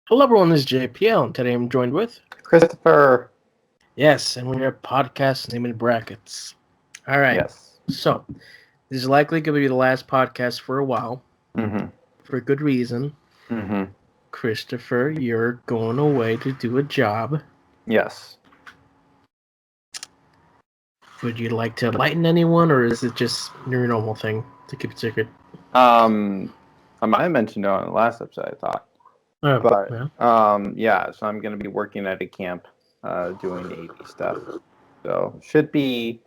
Hello everyone, this is JPL, and today I'm joined with... Christopher. Yes, and we're a podcast named in brackets. Alright, Yes. so, this is likely going to be the last podcast for a while, Mm-hmm. for good reason. Mm-hmm. Christopher, you're going away to do a job. Yes. Would you like to enlighten anyone, or is it just your normal thing to keep it secret? I might have mentioned it on the last episode, I thought. Oh, But yeah. yeah, so I'm gonna be working at a camp, doing AV stuff. So should be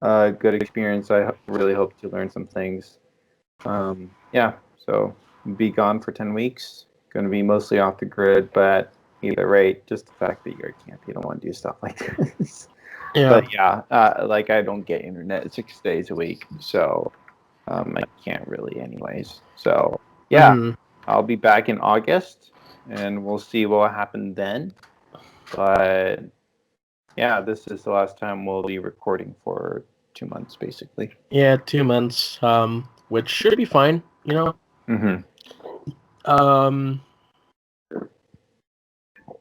a good experience. Really hope to learn some things. Yeah, so be gone for 10 weeks. Gonna be mostly off the grid, but either rate, just the fact that you're at camp, you don't want to do stuff like this. Yeah. But yeah, like I don't get internet 6 days a week, so I can't really anyways. So yeah, Mhm. I'll be back in August, and we'll see what will happen then. But yeah, this is the last time we'll be recording for 2 months, basically. Yeah, 2 months, which should be fine, you know? Mm-hmm. Um,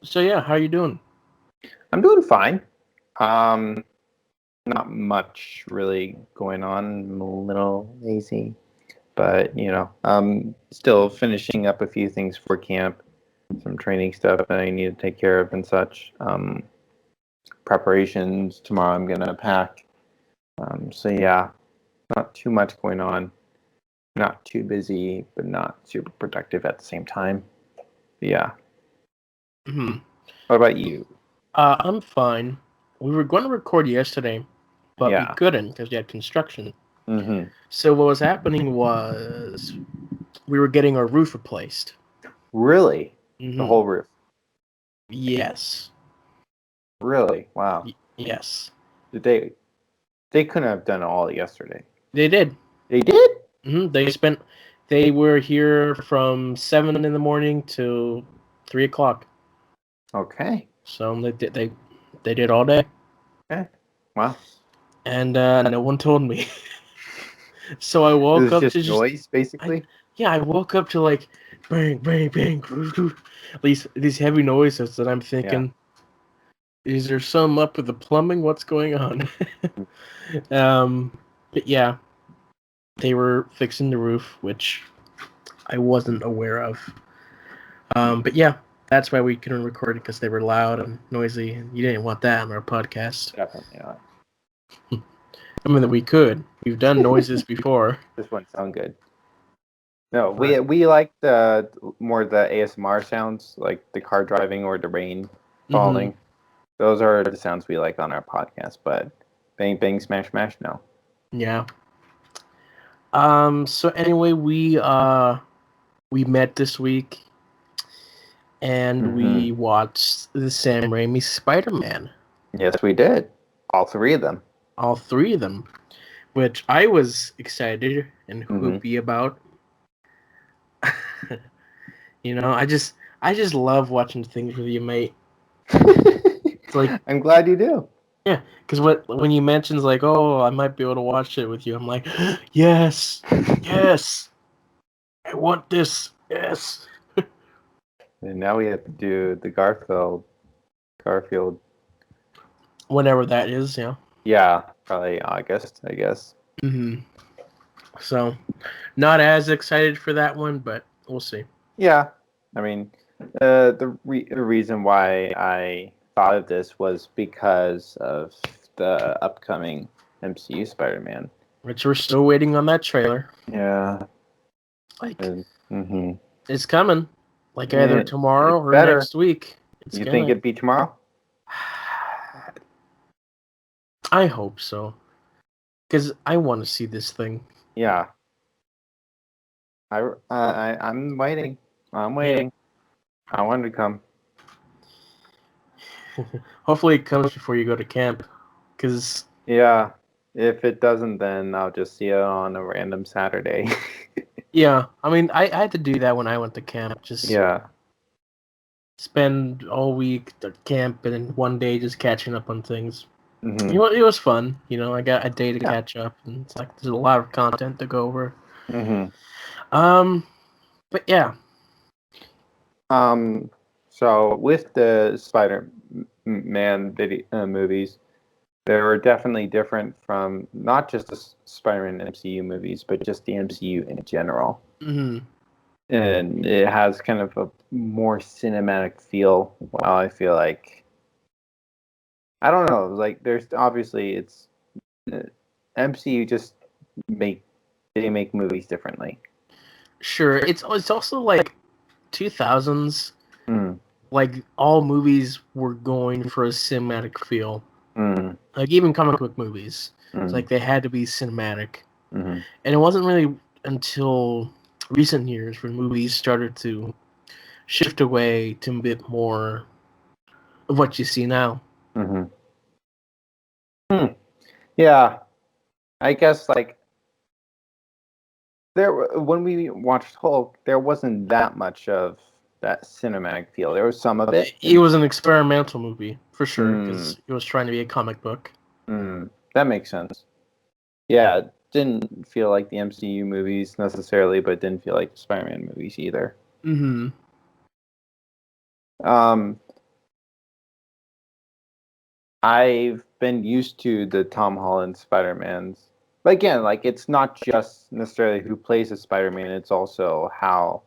so yeah, how are you doing? I'm doing fine. Um, Not much really going on. I'm a little lazy, but still finishing up a few things for camp, some training stuff that I need to take care of and such. Preparations tomorrow. I'm gonna pack. So yeah, not too much going on. Not too busy, but not super productive at the same time. But yeah. Hmm. What about you? I'm fine. We were going to record yesterday, but we Yeah. couldn't because we had construction. Mm-hmm. So what was happening was we were getting our roof replaced. Really? The Hmm. whole roof? Yes. Really? Wow. Yes. Did they couldn't have done it all yesterday. They did. They did? They were here from 7 in the morning to 3 o'clock. Okay. So they did all day, Okay. Wow. and no one told me. So I It woke was up to just noise, basically. I woke up to like bang, bang, bang, these heavy noises that I'm Yeah. thinking, is there some up with the plumbing? What's going on? um, but yeah, they were fixing the roof, which I wasn't aware of. But yeah, that's why we couldn't record it because they were loud and noisy, and you didn't want that on our podcast. Definitely not. I mean, that we could. We've done noises before. This one sound good. No, But we like the more the ASMR sounds, like the car driving or the rain falling. Those are the sounds we like on our podcast. But bang bang smash smash, no. yeah. So anyway, we met this week and Mm-hmm. we watched the Sam Raimi Spider-Man, Yes, we did. All three of them. all three of them, which I was excited and Mm-hmm. hoopy about. I just love watching things with you, mate. It's like, I'm glad you do. yeah, because when you mentions like, oh, I might be able to watch it with you, I'm like, yes, yes, I want this, yes. And now we have to do the Garfield. Whenever that is, yeah. Yeah, probably August, I guess. Hmm. So, not as excited for that one, but we'll see. Yeah, I mean, the reason why I thought of this was because of the upcoming MCU Spider-Man. Which we're still waiting on that trailer. Yeah. Like, Mm-hmm. it's coming. Like either tomorrow or better. next week. It's You gonna. think it'd be tomorrow? I hope so. Because I want to see this thing. Yeah. I'm waiting. I'm waiting. I want it to come. Hopefully it comes before you go to camp. Because... Yeah. If it doesn't, then I'll just see it on a random Saturday. yeah, I mean, I had to do that when I went to camp. Just Yeah. spend all week at camp and then one day just catching up on things. Mm-hmm. It was fun. I got a day to Yeah. catch up, and it's like there's a lot of content to go over. Mm-hmm. But yeah. So with the Spider-Man movies, they were definitely different from not just the Spider-Man MCU movies, but just the MCU in general. Mm-hmm. And it has kind of a more cinematic feel. While I feel like I don't know, like there's obviously it's MCU just make they make movies differently. Sure, it's also like 2000s. Mm, Like all movies were going for a cinematic feel. mm, Like even comic book movies, it's mm, like they had to be cinematic. mm. And it wasn't really until recent years when movies started to shift away to a bit more of what you see now. Mm-hmm. Hmm. Yeah, I guess like when we watched Hulk, there wasn't that much of that cinematic feel. There was some of it. It was an experimental movie for sure Mm, because it was trying to be a comic book. that makes sense. Yeah, it didn't feel like the MCU movies necessarily, but it didn't feel like the Spider-Man movies either. Mm-hmm. Um, I've been used to the Tom Holland Spider-Mans. But again, like it's not just necessarily who plays a Spider-Man, it's also how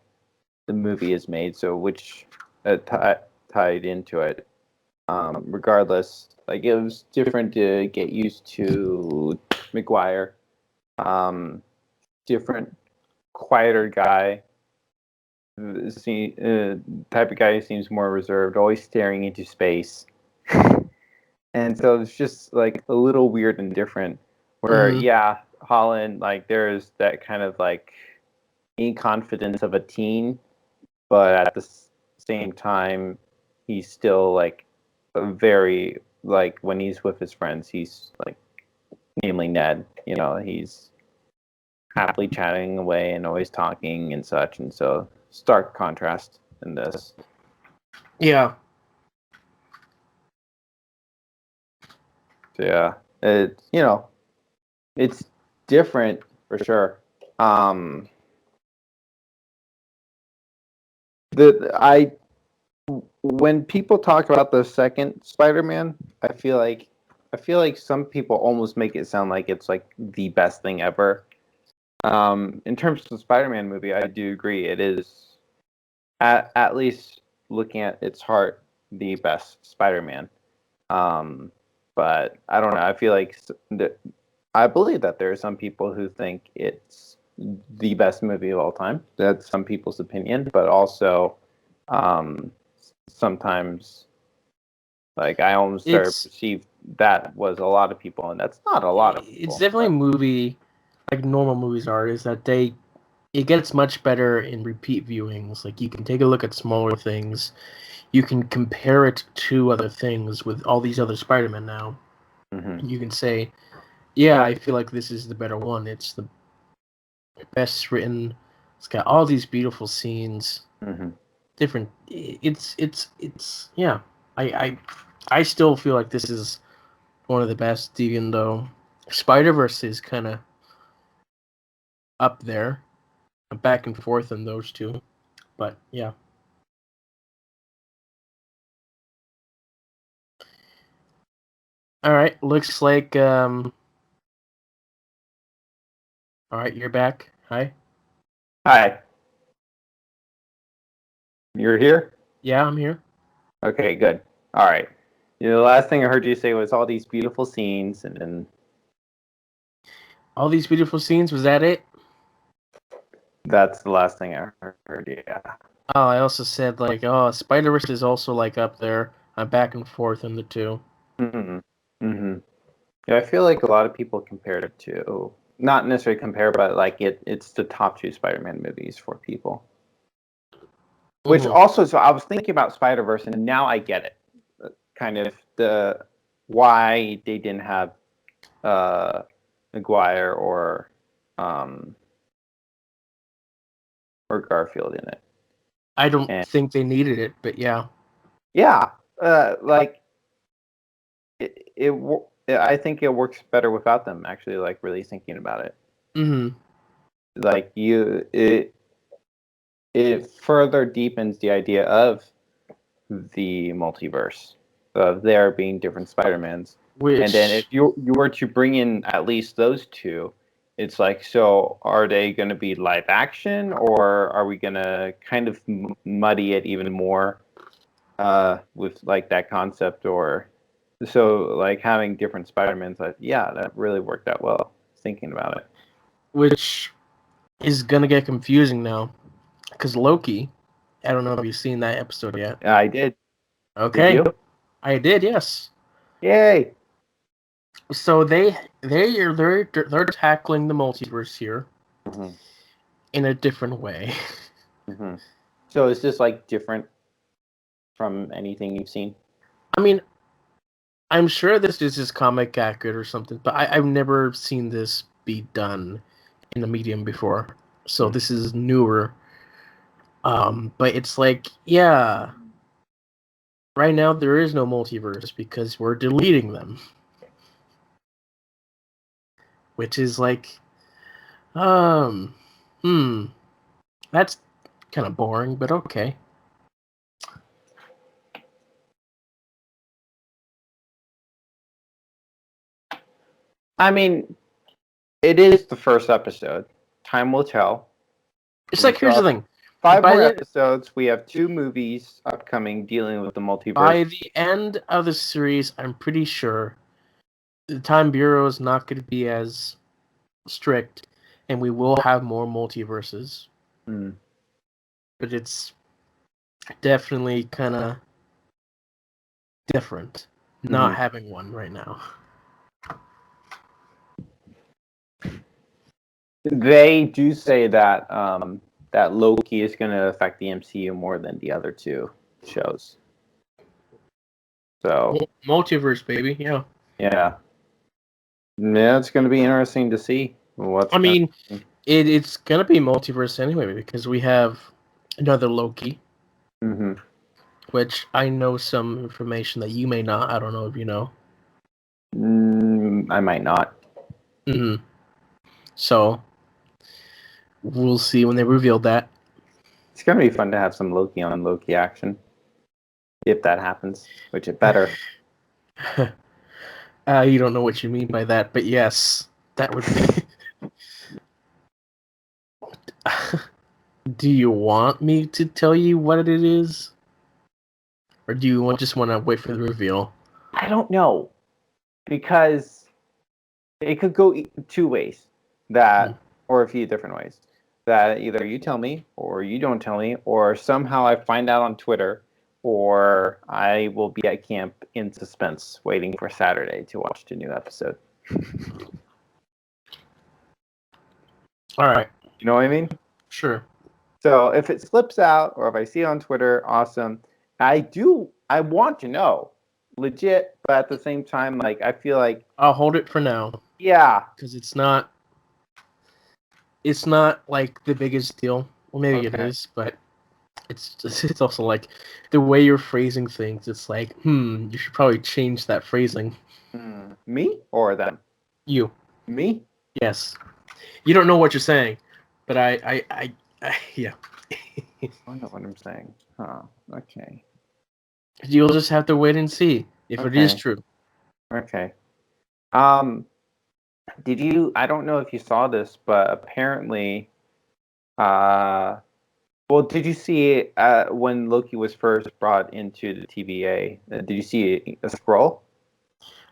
the movie is made, so which tied into it. Regardless, like it was different to get used to Maguire. Um, Different, quieter guy. Type of guy who seems more reserved, always staring into space. And so it's just like a little weird and different. Where Mm-hmm. yeah, Holland, like there's that kind of like inconfidence of a teen, but at the same time, he's still like a very like when he's with his friends, he's like namely Ned. You know, he's happily chatting away and always talking and such, and so stark contrast in this. Yeah. So, yeah, it's different for sure. Um, the I When people talk about the second Spider-Man, I feel like some people almost make it sound like it's like the best thing ever. In terms of the Spider-Man movie, I do agree it is at least looking at its heart the best Spider-Man. Um, but I don't know. I feel like I believe that there are some people who think it's the best movie of all time. That's some people's opinion, but also um, sometimes like I almost started to It's perceive that was a lot of people, and that's not a lot of it's people. definitely a movie like normal movies are, is that it gets much better in repeat viewings. Like you can take a look at smaller things. You can compare it to other things with all these other Spider-Man now. Hmm. You can say, yeah, I feel like this is the better one. It's the best written. It's got all these beautiful scenes. Hmm. Different. It's yeah. I I still feel like this is one of the best, even though Spider-Verse is kind of up there, back and forth in those two. But yeah. All right. Looks like all right, you're back. Hi. Hi, you're here. Yeah, I'm here. Okay, good. All right. The last thing I heard you say was all these beautiful scenes, and then All these beautiful scenes, was that it? that's the last thing I heard. Yeah. Oh, I also said like, oh, Spider-Verse is also like up there. I'm back and forth in the two. Hmm. Hmm. Yeah, I feel like a lot of people compared it to not necessarily compare, but like it's the top two Spider-Man movies for people. Which Mm-hmm. also, so I was thinking about Spider Verse, and now I get it. Kind of the why they didn't have uh, Maguire um, or Garfield in it. I don't And think they needed it, but yeah. yeah, like I think it works better without them. Actually, like really thinking about it, Mm-hmm. like it further deepens the idea of the multiverse of there being different Spider-Mans. Which, And then if you were to bring in at least those two, it's like, so are they going to be live action, or are we going to kind of muddy it even more with like that concept? Or so like having different Spider-Mans, yeah, that really worked out well, thinking about it. which is gonna get confusing now, because Loki. I don't know if you've seen that episode yet. I did. Okay, Did you? I did. Yes. Yay! So they're tackling the multiverse here Mm-hmm. in a different way. Mm-hmm. So is this like different from anything you've seen? I mean, I'm sure this is just comic accurate or something, but I've never seen this be done in a medium before. So this is newer. But it's like, yeah, right now there is no multiverse because we're deleting them. Which is like, um, that's kind of boring, but okay. I mean, it is the first episode. Time will tell. It's We like, here's the still have thing. 5 By more the- episodes. We have 2 movies upcoming dealing with the multiverse. By the end of the series, I'm pretty sure the Time Bureau is not going to be as strict, and we will have more multiverses. Mm. But it's definitely kind of different not having one right now. They do say that that Loki is going to affect the MCU more than the other 2 shows. So Multiverse, baby, yeah. yeah, it's going to be interesting to see what's. I mean, it's going to be multiverse anyway because we have another Loki, which I know some information that you may not. I don't know if you know. I might not. So we'll see when they reveal that. It's going to be fun to have some Loki on Loki action. If that happens, which it better. You don't know what you mean by that, but yes, that would be. Do you want me to tell you what it is? Or do you just want to wait for the reveal? I don't know. Because it could go 2 ways. Or a few different ways. That either you tell me, or you don't tell me, or somehow I find out on Twitter, or I will be at camp in suspense waiting for Saturday to watch the new episode. All right. You know what I mean? Sure. So if it slips out, or if I see it on Twitter, awesome. I want to know. Legit, but at the same time, like, I feel like... I'll hold it for now. Yeah. Because it's not like the biggest deal. Well, maybe it is, but it's also like the way you're phrasing things. It's like, you should probably change that phrasing. Me or them? You. Me? Yes. You don't know what you're saying, but I yeah. I don't know what I'm saying. Huh. Okay. You'll just have to wait and see if it is true. Okay. Did you? I don't know if you saw this, but apparently, well, did you see when Loki was first brought into the TVA? Did you see a scroll?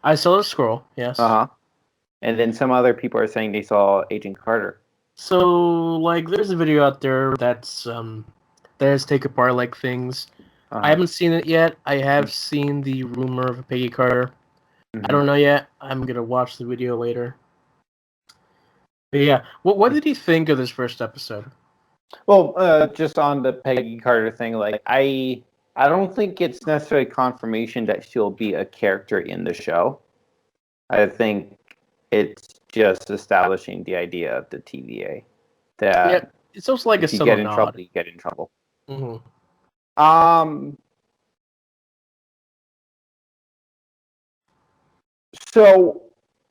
I saw the scroll. Yes. And then some other people are saying they saw Agent Carter. So, like, there's a video out there that's there's take apart like things. I haven't seen it yet. I have seen the rumor of Peggy Carter. I don't know yet. I'm gonna watch the video later. But yeah, what did you think of this first episode? Well, just on the Peggy Carter thing, like I don't think it's necessarily confirmation that she'll be a character in the show. I think it's just establishing the idea of the TVA. That it's also like if you get in trouble, you get in trouble. So,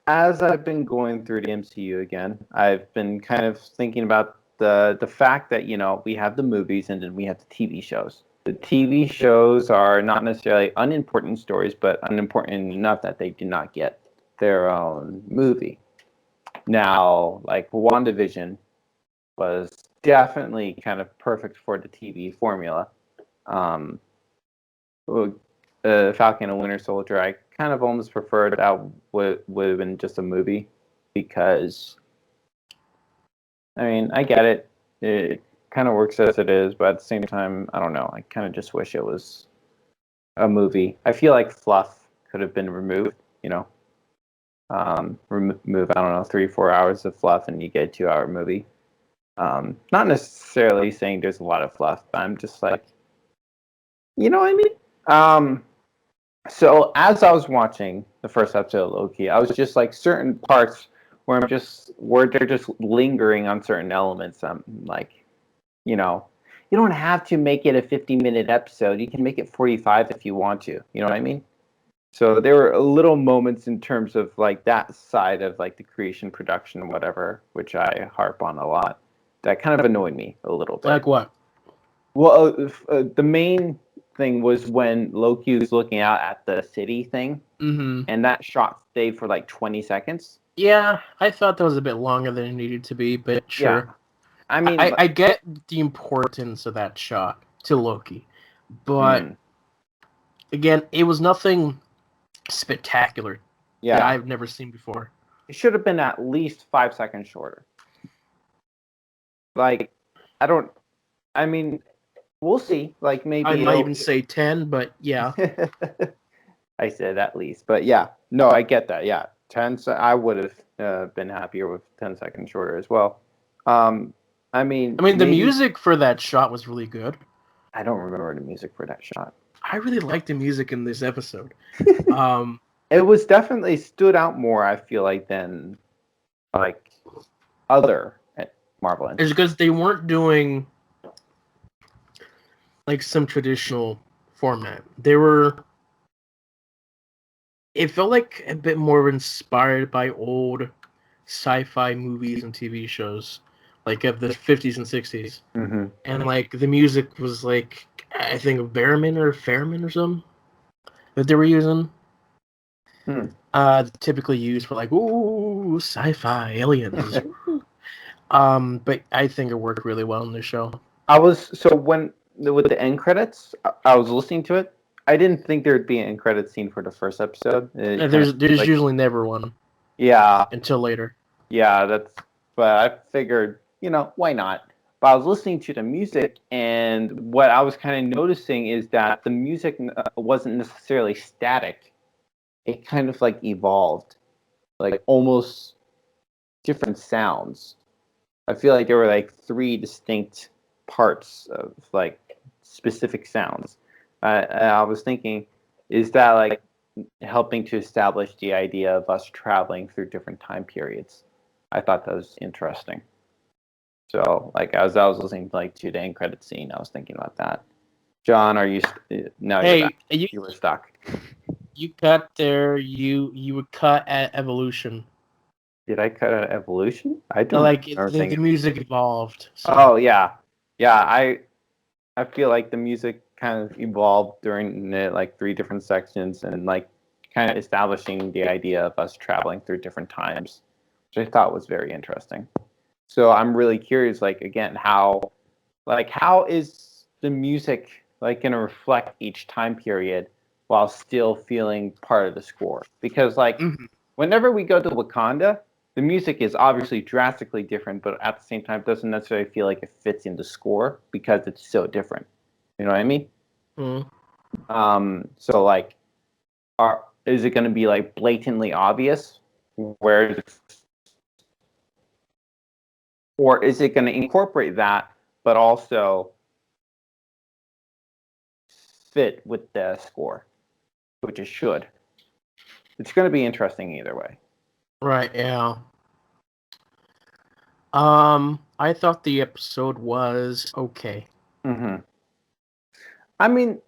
as I've been going through the MCU again, I've been kind of thinking about the fact that, you know, we have the movies and then we have the TV shows. the TV shows are not necessarily unimportant stories, but unimportant enough that they did not get their own movie. Now, like WandaVision was definitely kind of perfect for the TV formula. Um, Falcon and Winter Soldier, I kind of almost preferred that would have been just a movie because, I mean, I get it. It kind of works as it is, but at the same time, I don't know. I kind of just wish it was a movie. I feel like fluff could have been removed, you know. Remove, I don't know, 3-4 hours of fluff and you get a 2-hour movie. Not necessarily saying there's a lot of fluff, but I'm just like, you know what I mean? So as I was watching the first episode of Loki, I was just like certain parts where they're just lingering on certain elements. I'm like, you know, you don't have to make it a 50-minute episode. You can make it 45 if you want to. You know what I mean? So there were little moments in terms of like that side of like the creation, production, whatever, which I harp on a lot. That kind of annoyed me a little bit. Like what? Well, the main thing was when Loki was looking out at the city thing, and that shot stayed for like 20 seconds. Yeah, I thought that was a bit longer than it needed to be, but sure. Yeah. I mean, I get the importance of that shot to Loki, but again, it was nothing spectacular that I've never seen before. It should have been at least 5 seconds shorter. Like, I mean, we'll see. Like, maybe I might even say 10, but yeah. I said at least, but yeah. No, I get that. Yeah, 10. I would have been happier with 10 seconds shorter as well. I mean, the music for that shot was really good. I don't remember the music for that shot. I really liked the music in this episode. It was definitely stood out more, I feel like, than like other Marvel. It's because they weren't doing like some traditional format. They were. It felt like a bit more inspired by old sci-fi movies and TV shows, like of the 50s and 60s. Mm-hmm. And like the music was like, I think Behrman or Fairman or something that they were using. Typically used for like, ooh, sci-fi aliens. But I think it worked really well in the show. When with the end credits, I was listening to it. I didn't think there'd be an end credit scene for the first episode. There's like, usually never one. Yeah. Until later. Yeah, but I figured, you know, why not? But I was listening to the music, and what I was kind of noticing is that the music wasn't necessarily static. It kind of like evolved, like almost different sounds. I feel like there were like 3 distinct parts of like specific sounds. I was thinking, is that like helping to establish the idea of us traveling through different time periods? I thought that was interesting. So, like, as I was listening to the end credit scene, I was thinking about that. John, are you no? Hey, you were stuck. You cut there. You would cut at Evolution. Did I cut at Evolution? I don't like the music evolved. So. Oh yeah. I feel like the music kind of evolved during like 3 different sections and like kind of establishing the idea of us traveling through different times, which I thought was very interesting. So I'm really curious, like, again, how is the music like going to reflect each time period while still feeling part of the score? Because like whenever we go to Wakanda, the music is obviously drastically different, but at the same time doesn't necessarily feel like it fits in the score because it's so different. You know what I mean? So like, is it going to be like blatantly obvious or is it going to incorporate that, but also fit with the score, which it should? It's going to be interesting either way. Right, yeah. I thought the episode was okay. I mean,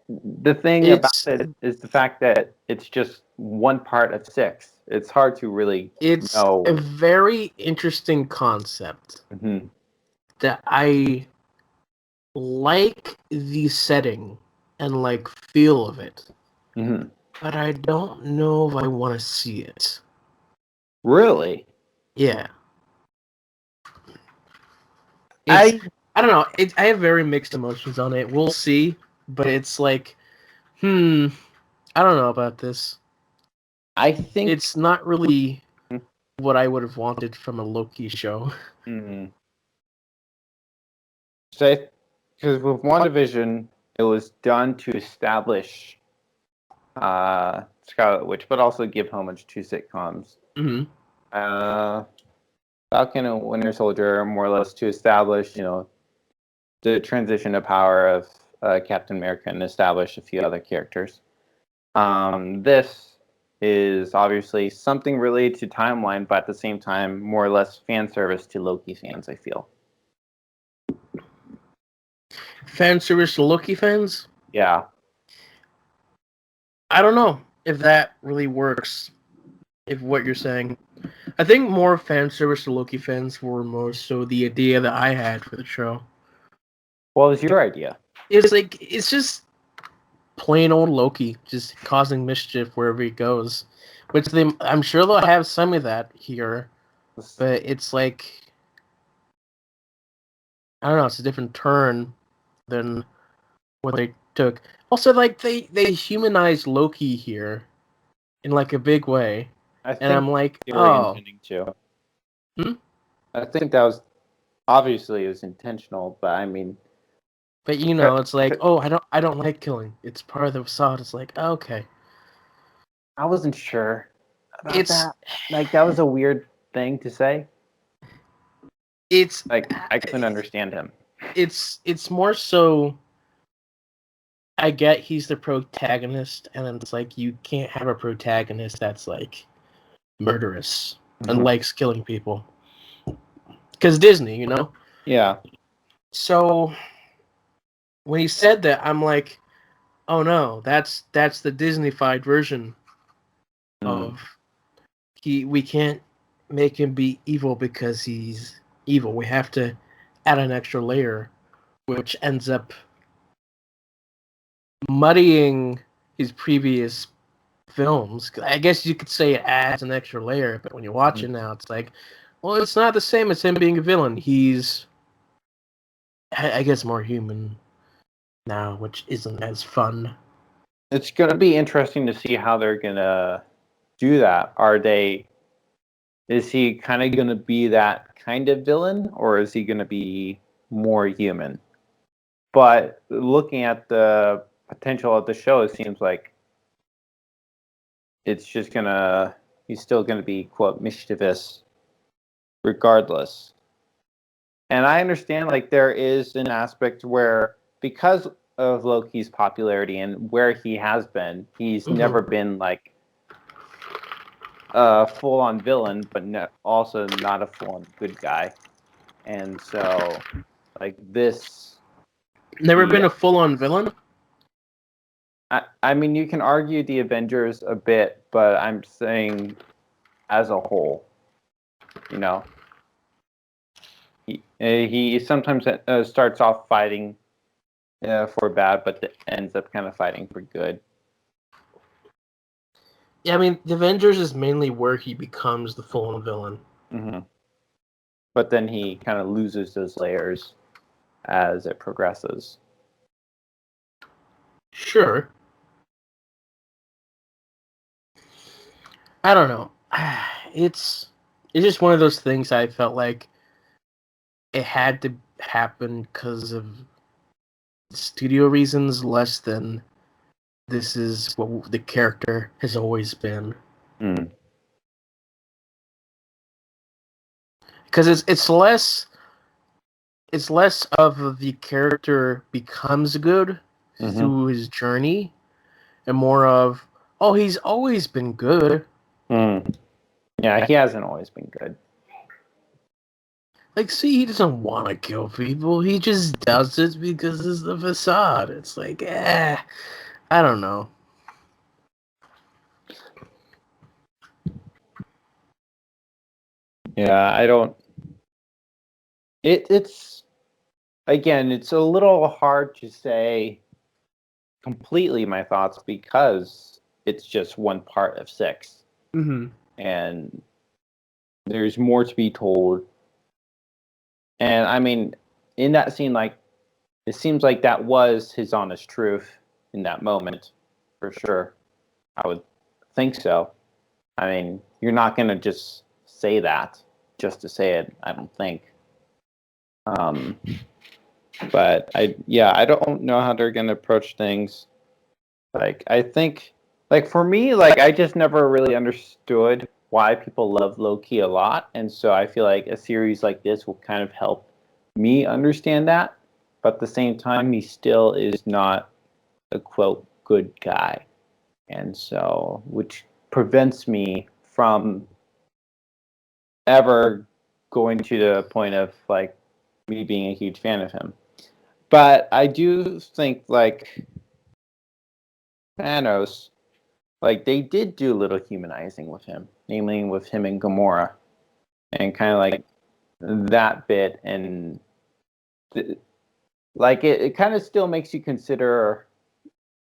the thing about it is the fact that it's just one part of 6. It's hard to really know. A very interesting concept that I like the setting and like feel of it, Mm-hmm. but I don't know if I want to see it. Really? Yeah, it's I I don't know. I have very mixed emotions on it. We'll see, but it's like, I don't know about this. I think. It's not really what I would have wanted from a Loki show. Mm, so, because with WandaVision, it was done to establish Scarlet Witch, but also give homage to sitcoms. Hmm. Uh, Falcon and Winter Soldier, more or less, to establish, the transition of power of Captain America and establish a few other characters. This is obviously something related to timeline, but at the same time, more or less fan service to Loki fans, I feel. Fan service to Loki fans? Yeah. I don't know if that really works. If what you're saying, I think more fan service to Loki fans were more so the idea that I had for the show. What was your idea? It's just plain old Loki just causing mischief wherever he goes, which I'm sure they'll have some of that here, but it's like I don't know, it's a different turn than what they took. Also, like they humanized Loki here in like a big way, I and think I'm like, they were oh, intending to. hmm? I think that was obviously it was intentional, but I mean, But it's like, oh, I don't like killing. It's part of the facade. It's like, okay, I wasn't sure about it's that. Like that was a weird thing to say. it's Like I couldn't understand him. it's more so. I get he's the protagonist, and then it's like you can't have a protagonist that's like murderous and likes killing people because Disney, Yeah. So when he said that, I'm like, oh no, that's the Disneyfied version Mm. of we can't make him be evil because he's evil. We have to add an extra layer, which ends up muddying his previous films. I guess you could say it adds an extra layer, but when you watch it now, it's like, well, it's not the same as him being a villain. He's, I guess, more human now, which isn't as fun. It's gonna be interesting to see how they're gonna do that. Is he kind of gonna be that kind of villain, or is he gonna be more human? But looking at the potential of the show, it seems like it's just gonna he's still gonna be quote mischievous regardless. And I understand like there is an aspect where because of Loki's popularity and where he has been, he's never been like a full-on villain, but also not a full-on good guy. And so, like this, Never been the a full-on villain. I mean, you can argue the Avengers a bit, but I'm saying as a whole, you know, he sometimes starts off fighting for bad, but ends up kind of fighting for good. Yeah, I mean, the Avengers is mainly where he becomes the full-on villain. Mm-hmm. But then he kind of loses those layers as it progresses. Sure. I don't know. It's just one of those things I felt like it had to happen because of studio reasons less than this is what the character has always been. Mm. Because it's less of the character becomes good through his journey and more of, oh, he's always been good. Mm. Yeah, he hasn't always been good. Like, see, he doesn't want to kill people. He just does it because it's the facade. It's like, I don't know. Yeah, I don't. It's again, it's a little hard to say completely my thoughts because it's just one part of 6. Mm-hmm. And there's more to be told. And I mean, in that scene, like, it seems like that was his honest truth in that moment, for sure. I would think so. I mean, you're not going to just say that just to say it, I don't think. But I don't know how they're going to approach things. Like, I think, like, for me, like, I just never really understood why people love Loki a lot. And so I feel like a series like this will kind of help me understand that. But at the same time, he still is not a, quote, good guy. And so, which prevents me from ever going to the point of, like, me being a huge fan of him. But I do think, like, Thanos, like, they did do a little humanizing with him, namely with him and Gamora, and kind of like that bit, and like it kind of still makes you consider,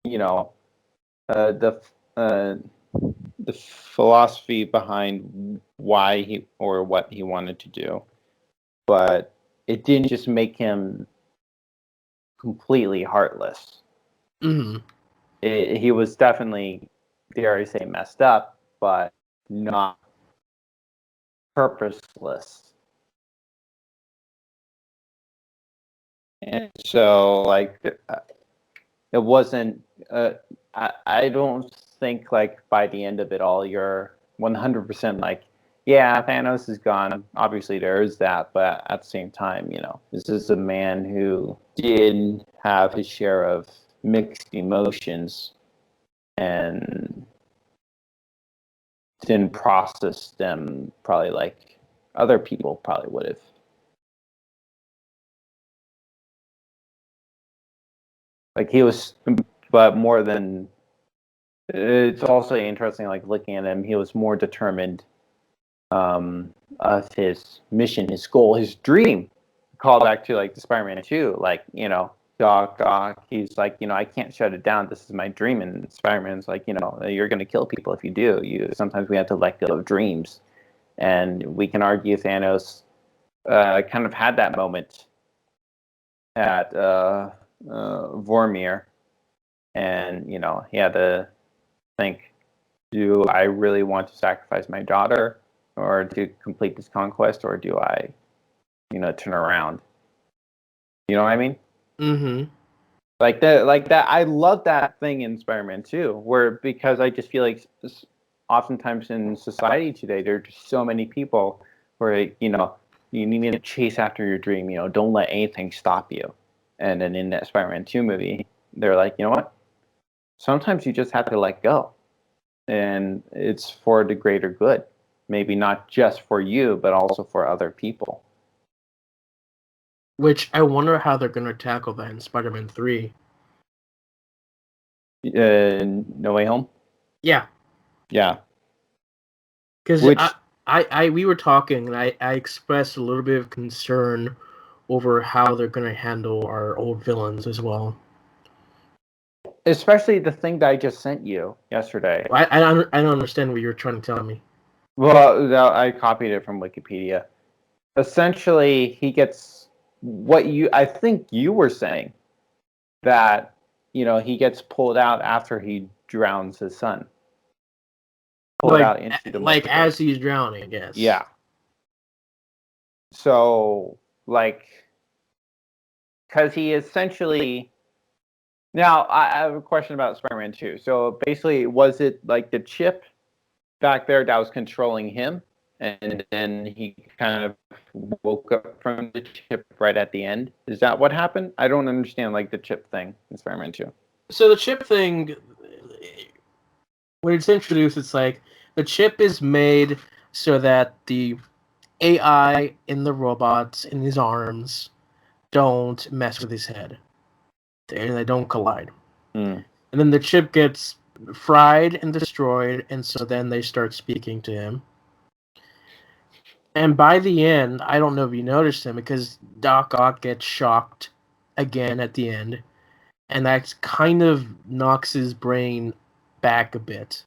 you know, uh, the philosophy behind why he or what he wanted to do, but it didn't just make him completely heartless. Mm-hmm. He was definitely, dare I say, messed up, but not purposeless. And so, like, it wasn't. I don't think, like, by the end of it all, you're 100% like, yeah, Thanos is gone. Obviously, there is that, but at the same time, this is a man who did have his share of mixed emotions and didn't process them probably like other people probably would have. Like, he was, but more than, it's also interesting, like, looking at him, he was more determined of his mission, his goal, his dream. Call back to, like, the Spider-Man 2, like, Doc Ock, he's like, I can't shut it down. This is my dream. And Spider-Man's like, you're going to kill people if you do. Sometimes we have to let go of dreams. And we can argue Thanos kind of had that moment at Vormir. And, he had to think, do I really want to sacrifice my daughter or to complete this conquest, or do I, turn around? You know what I mean? Mm-hmm. Like that. I love that thing in Spider-Man 2, where, because I just feel like oftentimes in society today, there are just so many people where, you need to chase after your dream, don't let anything stop you. And then in that Spider-Man 2 movie, they're like, you know what? Sometimes you just have to let go. And it's for the greater good. Maybe not just for you, but also for other people. Which I wonder how they're going to tackle that in Spider-Man 3. No Way Home? Yeah. Yeah. Because we were talking, and I expressed a little bit of concern over how they're going to handle our old villains as well. Especially the thing that I just sent you yesterday. I don't understand what you're trying to tell me. Well, I copied it from Wikipedia. Essentially, he gets what I think you were saying, that, he gets pulled out after he drowns his son. Pulled out into the like as he's drowning, I guess. Yeah. So, like, because he essentially. Now, I have a question about Spider-Man 2. So basically, was it like the chip back there that was controlling him, and then he kind of woke up from the chip right at the end? Is that what happened? I don't understand, like, the chip thing in Spider-Man 2. So the chip thing, when it's introduced, it's like the chip is made so that the AI in the robots in his arms don't mess with his head. They don't collide. Mm. And then the chip gets fried and destroyed, and so then they start speaking to him. And by the end, I don't know if you noticed him because Doc Ock gets shocked again at the end, and that kind of knocks his brain back a bit,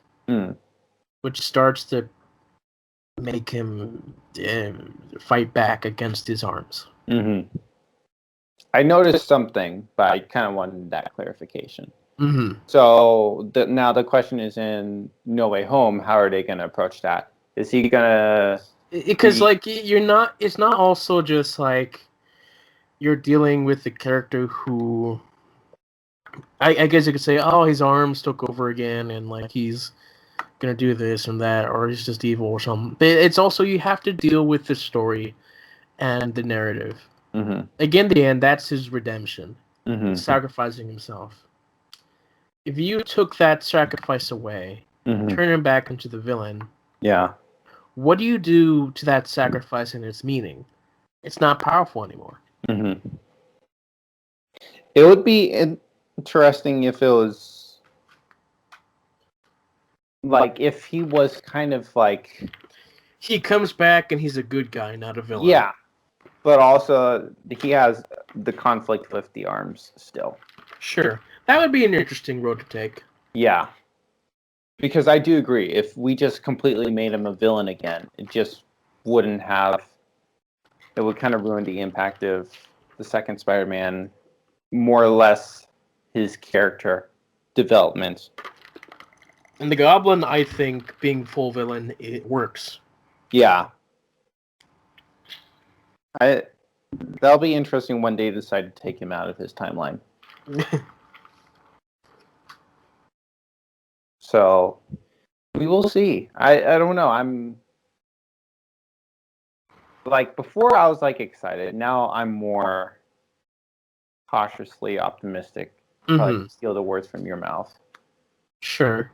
which starts to make him fight back against his arms. Mm-hmm. I noticed something, but I kind of wanted that clarification. Mm-hmm. So now the question is, in No Way Home, how are they going to approach that? Is he going to... Because you're not. It's not also just like you're dealing with the character who. I guess you could say, oh, his arms took over again, and like he's gonna do this and that, or he's just evil or something. But it's also you have to deal with the story and the narrative. Mm-hmm. Again, the end, that's his redemption, Mm-hmm. sacrificing himself. If you took that sacrifice away, turn him back into the villain, what do you do to that sacrifice and its meaning? It's not powerful anymore. Mm-hmm. It would be interesting if it was like if he was kind of like he comes back and he's a good guy, not a villain. Yeah, but also he has the conflict with the arms still. Sure, that would be an interesting road to take. Yeah, because I do agree. If we just completely made him a villain again, it just wouldn't have. It would kind of ruin the impact of the second Spider-Man, more or less his character development. And the Goblin, I think, being full villain, it works. Yeah. That'll be interesting when they decide to take him out of his timeline. So we will see. I don't know. I'm like before I was like excited. Now I'm more cautiously optimistic. Probably steal the words from your mouth. Sure.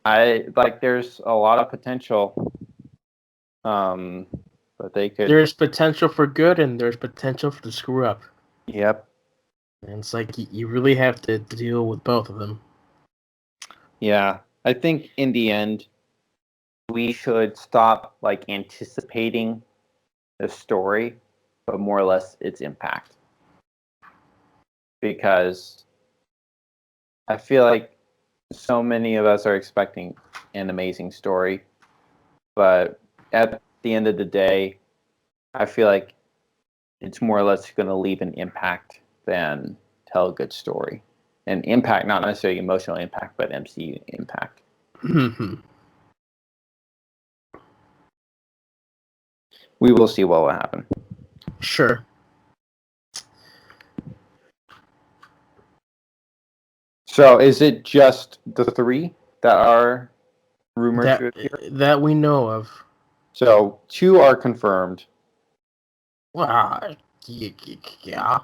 There's a lot of potential. But they could. There's potential for good and there's potential for the screw up. Yep. And it's like you really have to deal with both of them. Yeah, I think in the end, we should stop like anticipating the story, but more or less its impact. Because I feel like so many of us are expecting an amazing story, but at the end of the day, I feel like it's more or less going to leave an impact than tell a good story. An impact, not necessarily emotional impact, but MCU impact. We will see what will happen. Sure. So is it just the 3 that are rumored that we know of? So 2 are confirmed. Wow. Yeah.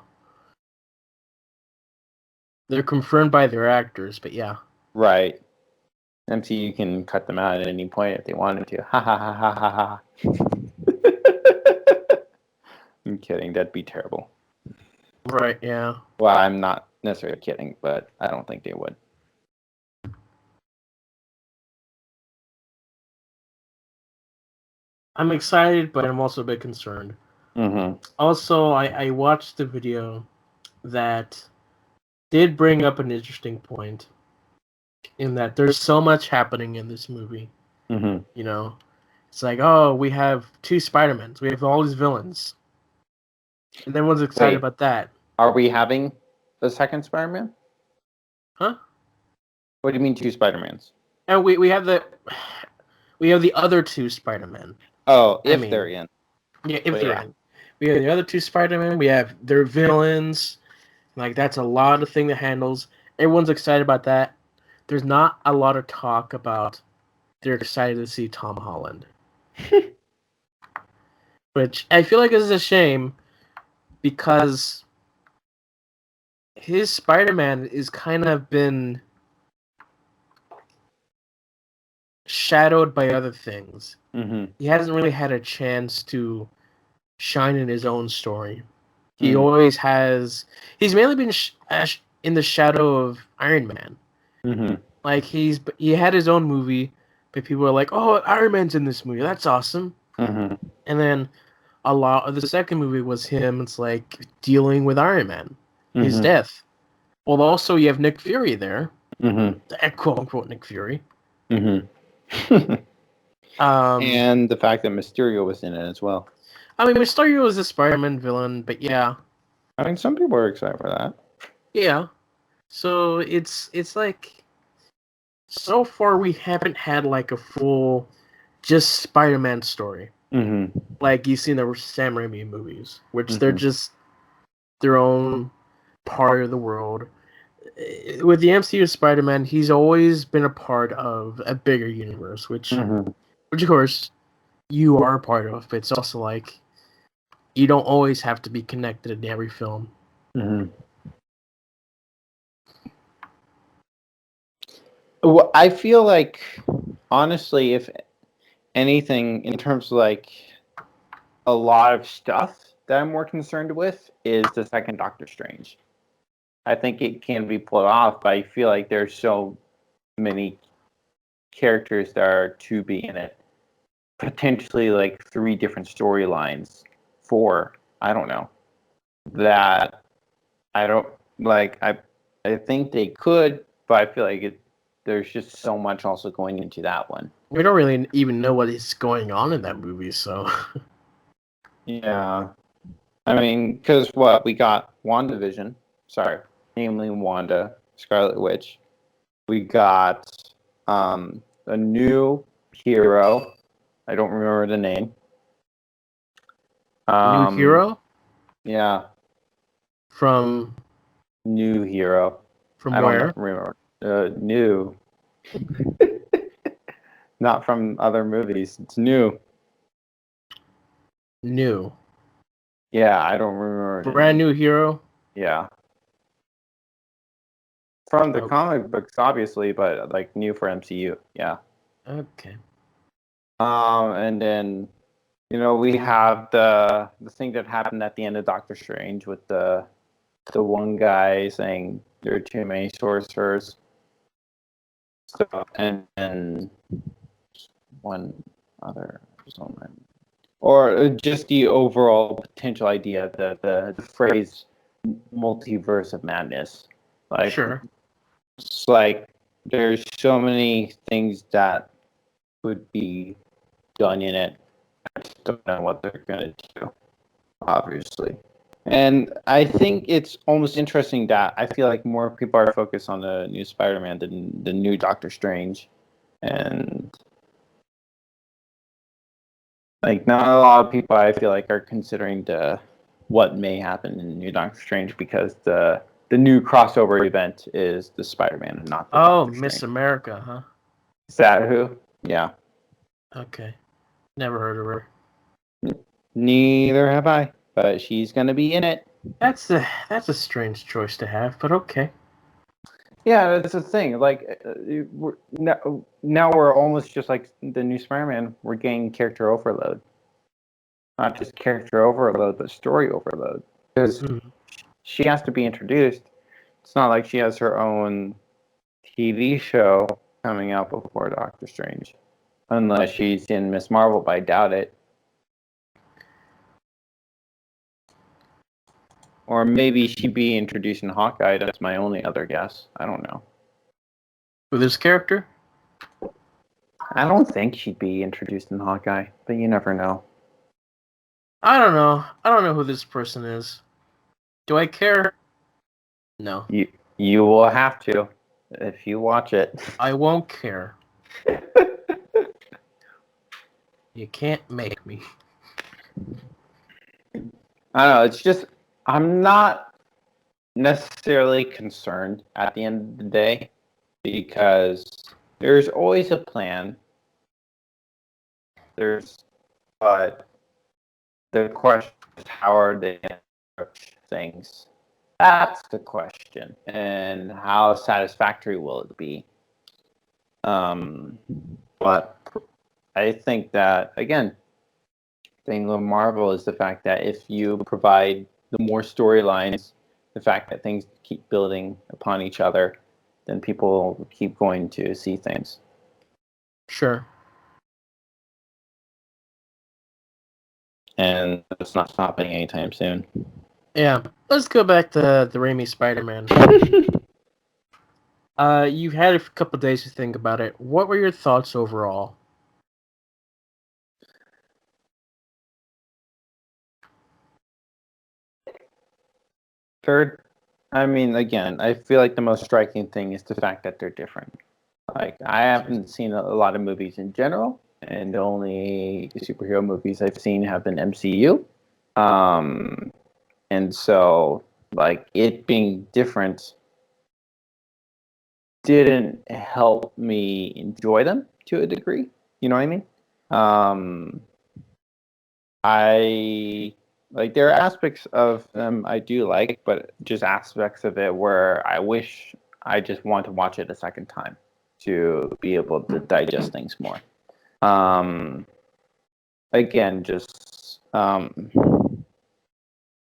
They're confirmed by their actors, but yeah. Right. MCU can cut them out at any point if they wanted to. Ha ha ha ha ha ha. I'm kidding. That'd be terrible. Right, yeah. Well, I'm not necessarily kidding, but I don't think they would. I'm excited, but I'm also a bit concerned. Also, I watched the video that did bring up an interesting point in that there's so much happening in this movie. You know, it's like, oh, we have 2 Spider-Mans. We have all these villains. And everyone's excited about that. Are we having the second Spider-Man? Huh? What do you mean 2 Spider-Mans? And we have the other 2 Spider-Men. Oh, they're in. Yeah, if they're in. We have the other 2 Spider-Men. We have their villains. Like, that's a lot of thing that handles. Everyone's excited about that. There's not a lot of talk about they're excited to see Tom Holland. Which I feel like is a shame because his Spider-Man is kind of been shadowed by other things. He hasn't really had a chance to shine in his own story. He always has. He's mainly been in the shadow of Iron Man. Like he had his own movie, but people were like, "Oh, Iron Man's in this movie. That's awesome." And And then a lot of the second movie was him. It's like dealing with Iron Man, his death. Well, also you have Nick Fury there, quote unquote Nick Fury. And the fact that Mysterio was in it as well. I mean, Mysterio is a Spider-Man villain, but yeah. I mean, some people are excited for that. Yeah. So it's like so far we haven't had like a full just Spider-Man story. Like you see in the Sam Raimi movies, which they're just their own part of the world. With the MCU Spider-Man, he's always been a part of a bigger universe, which of course you are a part of, but it's also like you don't always have to be connected in every film. Well, I feel like, honestly, if anything, in terms of like a lot of stuff that I'm more concerned with is the second Doctor Strange. I think it can be pulled off, but I feel like there's so many characters that are to be in it. Potentially like 3 different storylines, 4, I don't know. That I don't like. I think they could, but I feel like there's just so much also going into that one. We don't really even know what is going on in that movie, so. Yeah. I mean, because what? We got WandaVision. Sorry. Namely Wanda, Scarlet Witch. We got a new hero. I don't remember the name. New hero? Yeah. From New hero. From where? Don't remember. New. Not from other movies. It's new. New. Yeah, I don't remember. Brand new hero? Yeah. From the comic books, obviously, but like new for MCU. Yeah. Okay. And then, we have the thing that happened at the end of Doctor Strange with the one guy saying there are too many sorcerers. So, and one other someone, or just the overall potential idea, the phrase multiverse of madness. Like, sure. It's like there's so many things that would be done in it. I just don't know what they're gonna do, obviously. And I think it's almost interesting that I feel like more people are focused on the new Spider-Man than the new Doctor Strange. And like not a lot of people I feel like are considering what may happen in the new Doctor Strange because the new crossover event is the Spider-Man and not the Doctor Miss Strange. America, huh? Is that who? Yeah. Okay. Never heard of her. Neither have I, but she's gonna be in it. That's a strange choice to have, but okay. Yeah, that's the thing. Like, now we're almost just like the new Spider-Man. We're getting character overload, not just character overload, but story overload. Because she has to be introduced. It's not like she has her own TV show coming out before Doctor Strange, unless she's in Miss Marvel. But I doubt it. Or maybe she'd be introduced in Hawkeye. That's my only other guess. I don't know. With this character? I don't think she'd be introduced in Hawkeye, but you never know. I don't know. I don't know who this person is. Do I care? No. You will have to if you watch it. I won't care. You can't make me. I don't know. It's just I'm not necessarily concerned at the end of the day because there's always a plan. But the question is how are they going to approach things? That's the question, and how satisfactory will it be? But I think that again, the thing with Marvel is the fact that if you provide the more storylines, the fact that things keep building upon each other, then people keep going to see things. Sure. and it's not stopping anytime soon. Yeah, let's go back to the Raimi Spider-Man. You've had a couple days to think about it. What were your thoughts overall? I mean, again, I feel like the most striking thing is the fact that they're different. Like, I haven't seen a lot of movies in general, and the only superhero movies I've seen have been MCU. And so, like, it being different didn't help me enjoy them to a degree. You know what I mean? I like there are aspects of them I do like, but just aspects of it where I wish I just want to watch it a second time to be able to digest things more. Again, just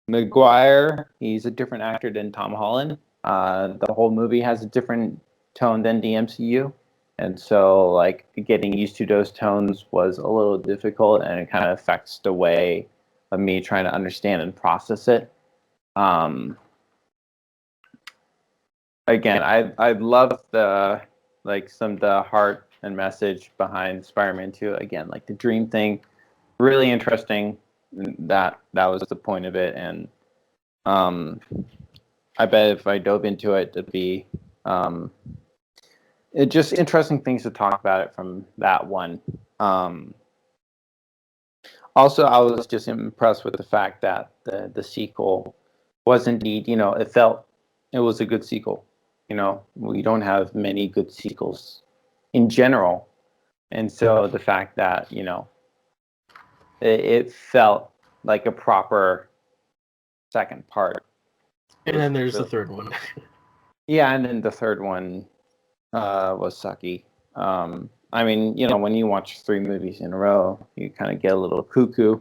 Maguire, he's a different actor than Tom Holland. The whole movie has a different tone than the MCU. And so, like, getting used to those tones was a little difficult, and it kind of affects the way of me trying to understand and process it. Again, I love the like some of the heart and message behind Spider-Man 2. Again, like the dream thing, really interesting. That was the point of it, and I bet if I dove into it, it'd be it just interesting things to talk about it from that one. Also, I was just impressed with the fact that the sequel was indeed, it was a good sequel. We don't have many good sequels in general, and so the fact that it felt like a proper second part. And then there's the third one. Yeah, and then the third one was sucky. I mean, when you watch 3 movies in a row, you kind of get a little cuckoo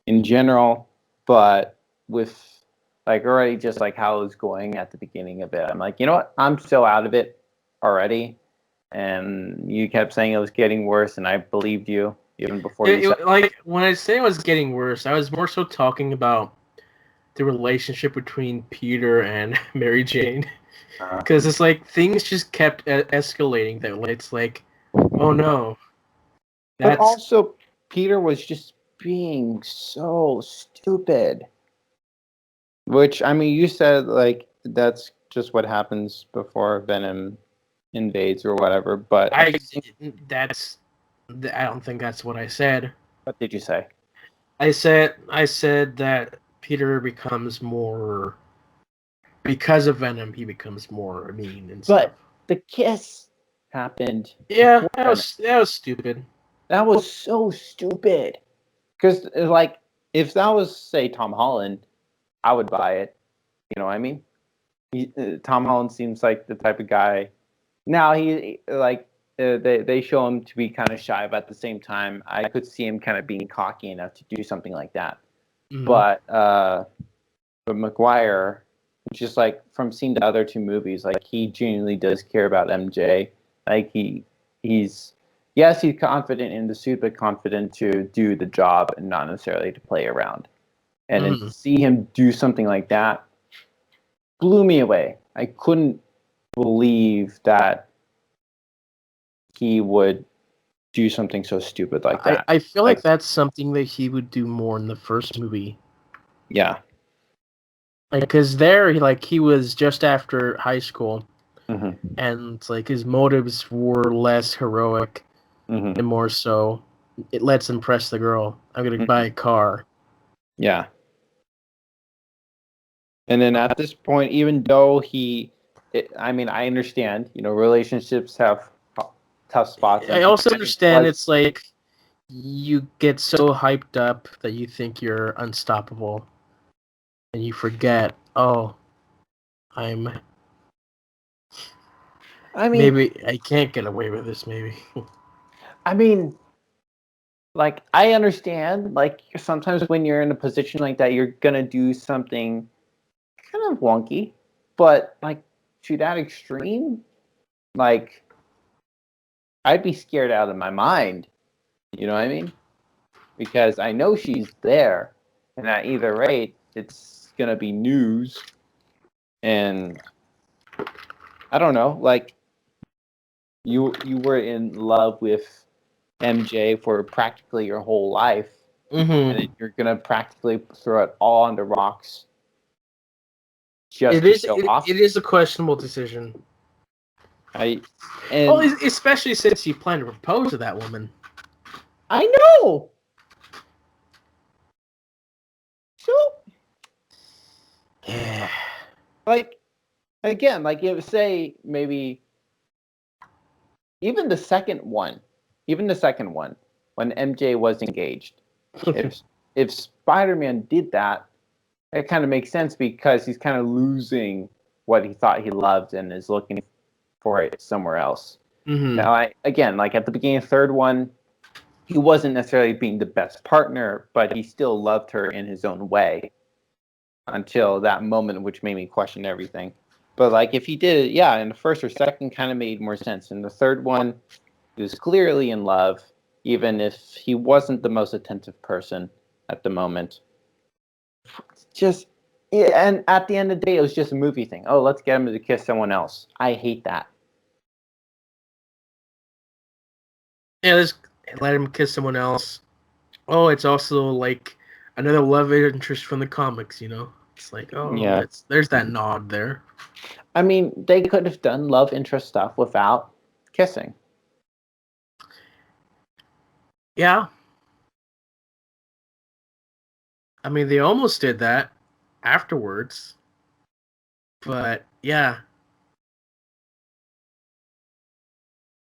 in general, but with like already just like how it was going at the beginning of it, I'm like, you know what? I'm so out of it already. And you kept saying it was getting worse, and I believed you even before you said like when I say it was getting worse, I was more so talking about the relationship between Peter and Mary Jane. Because it's like things just kept escalating. That it's like, oh no. But also, Peter was just being so stupid. Which, I mean, you said like that's just what happens before Venom invades or whatever. But I don't think that's what I said. What did you say? I said that Peter becomes more, because of Venom, he becomes more mean and stuff. But the kiss happened. Yeah, that was stupid. That was so stupid. Because like, if that was say Tom Holland, I would buy it. You know what I mean? Tom Holland seems like the type of guy. Now he like they show him to be kind of shy, but at the same time, I could see him kind of being cocky enough to do something like that. Mm-hmm. But Maguire, just like from seeing the other 2 movies, like he genuinely does care about MJ. Like he's confident in the suit, but confident to do the job and not necessarily to play around. And then to see him do something like that blew me away. I couldn't believe that he would do something so stupid like that. I feel like that's something that he would do more in the first movie. Yeah. Because he was just after high school, and like his motives were less heroic and more so, let's impress the girl. I'm gonna buy a car. Yeah. And then at this point, even though I understand, relationships have tough spots. I also understand it's like you get so hyped up that you think you're unstoppable, and you forget, maybe I can't get away with this, maybe. I mean, like, I understand, like, sometimes when you're in a position like that, you're gonna do something kind of wonky, but, like, to that extreme, like, I'd be scared out of my mind. You know what I mean? Because I know she's there. And at either rate, it's gonna be news. And I don't know, like you were in love with MJ for practically your whole life, and then you're gonna practically throw it all on the rocks just to show off. It is a questionable decision. Especially since he planned to propose to that woman. I know. So, yeah, like again, like it would say maybe even the second one, when MJ was engaged. If Spider-Man did that, it kind of makes sense because he's kind of losing what he thought he loved and is looking for it somewhere else. Now, again, like at the beginning of the third one, he wasn't necessarily being the best partner, but he still loved her in his own way until that moment, which made me question everything. But like if he did it, yeah, in the first or second kind of made more sense. In the third one, he was clearly in love, even if he wasn't the most attentive person at the moment. Just, yeah, and at the end of the day, it was just a movie thing. Oh, let's get him to kiss someone else. I hate that. Yeah, let's let him kiss someone else. Oh, it's also like another love interest from the comics, you know? It's like, oh, yeah, there's that nod there. I mean, they could have done love interest stuff without kissing. Yeah. I mean, they almost did that afterwards. But, yeah.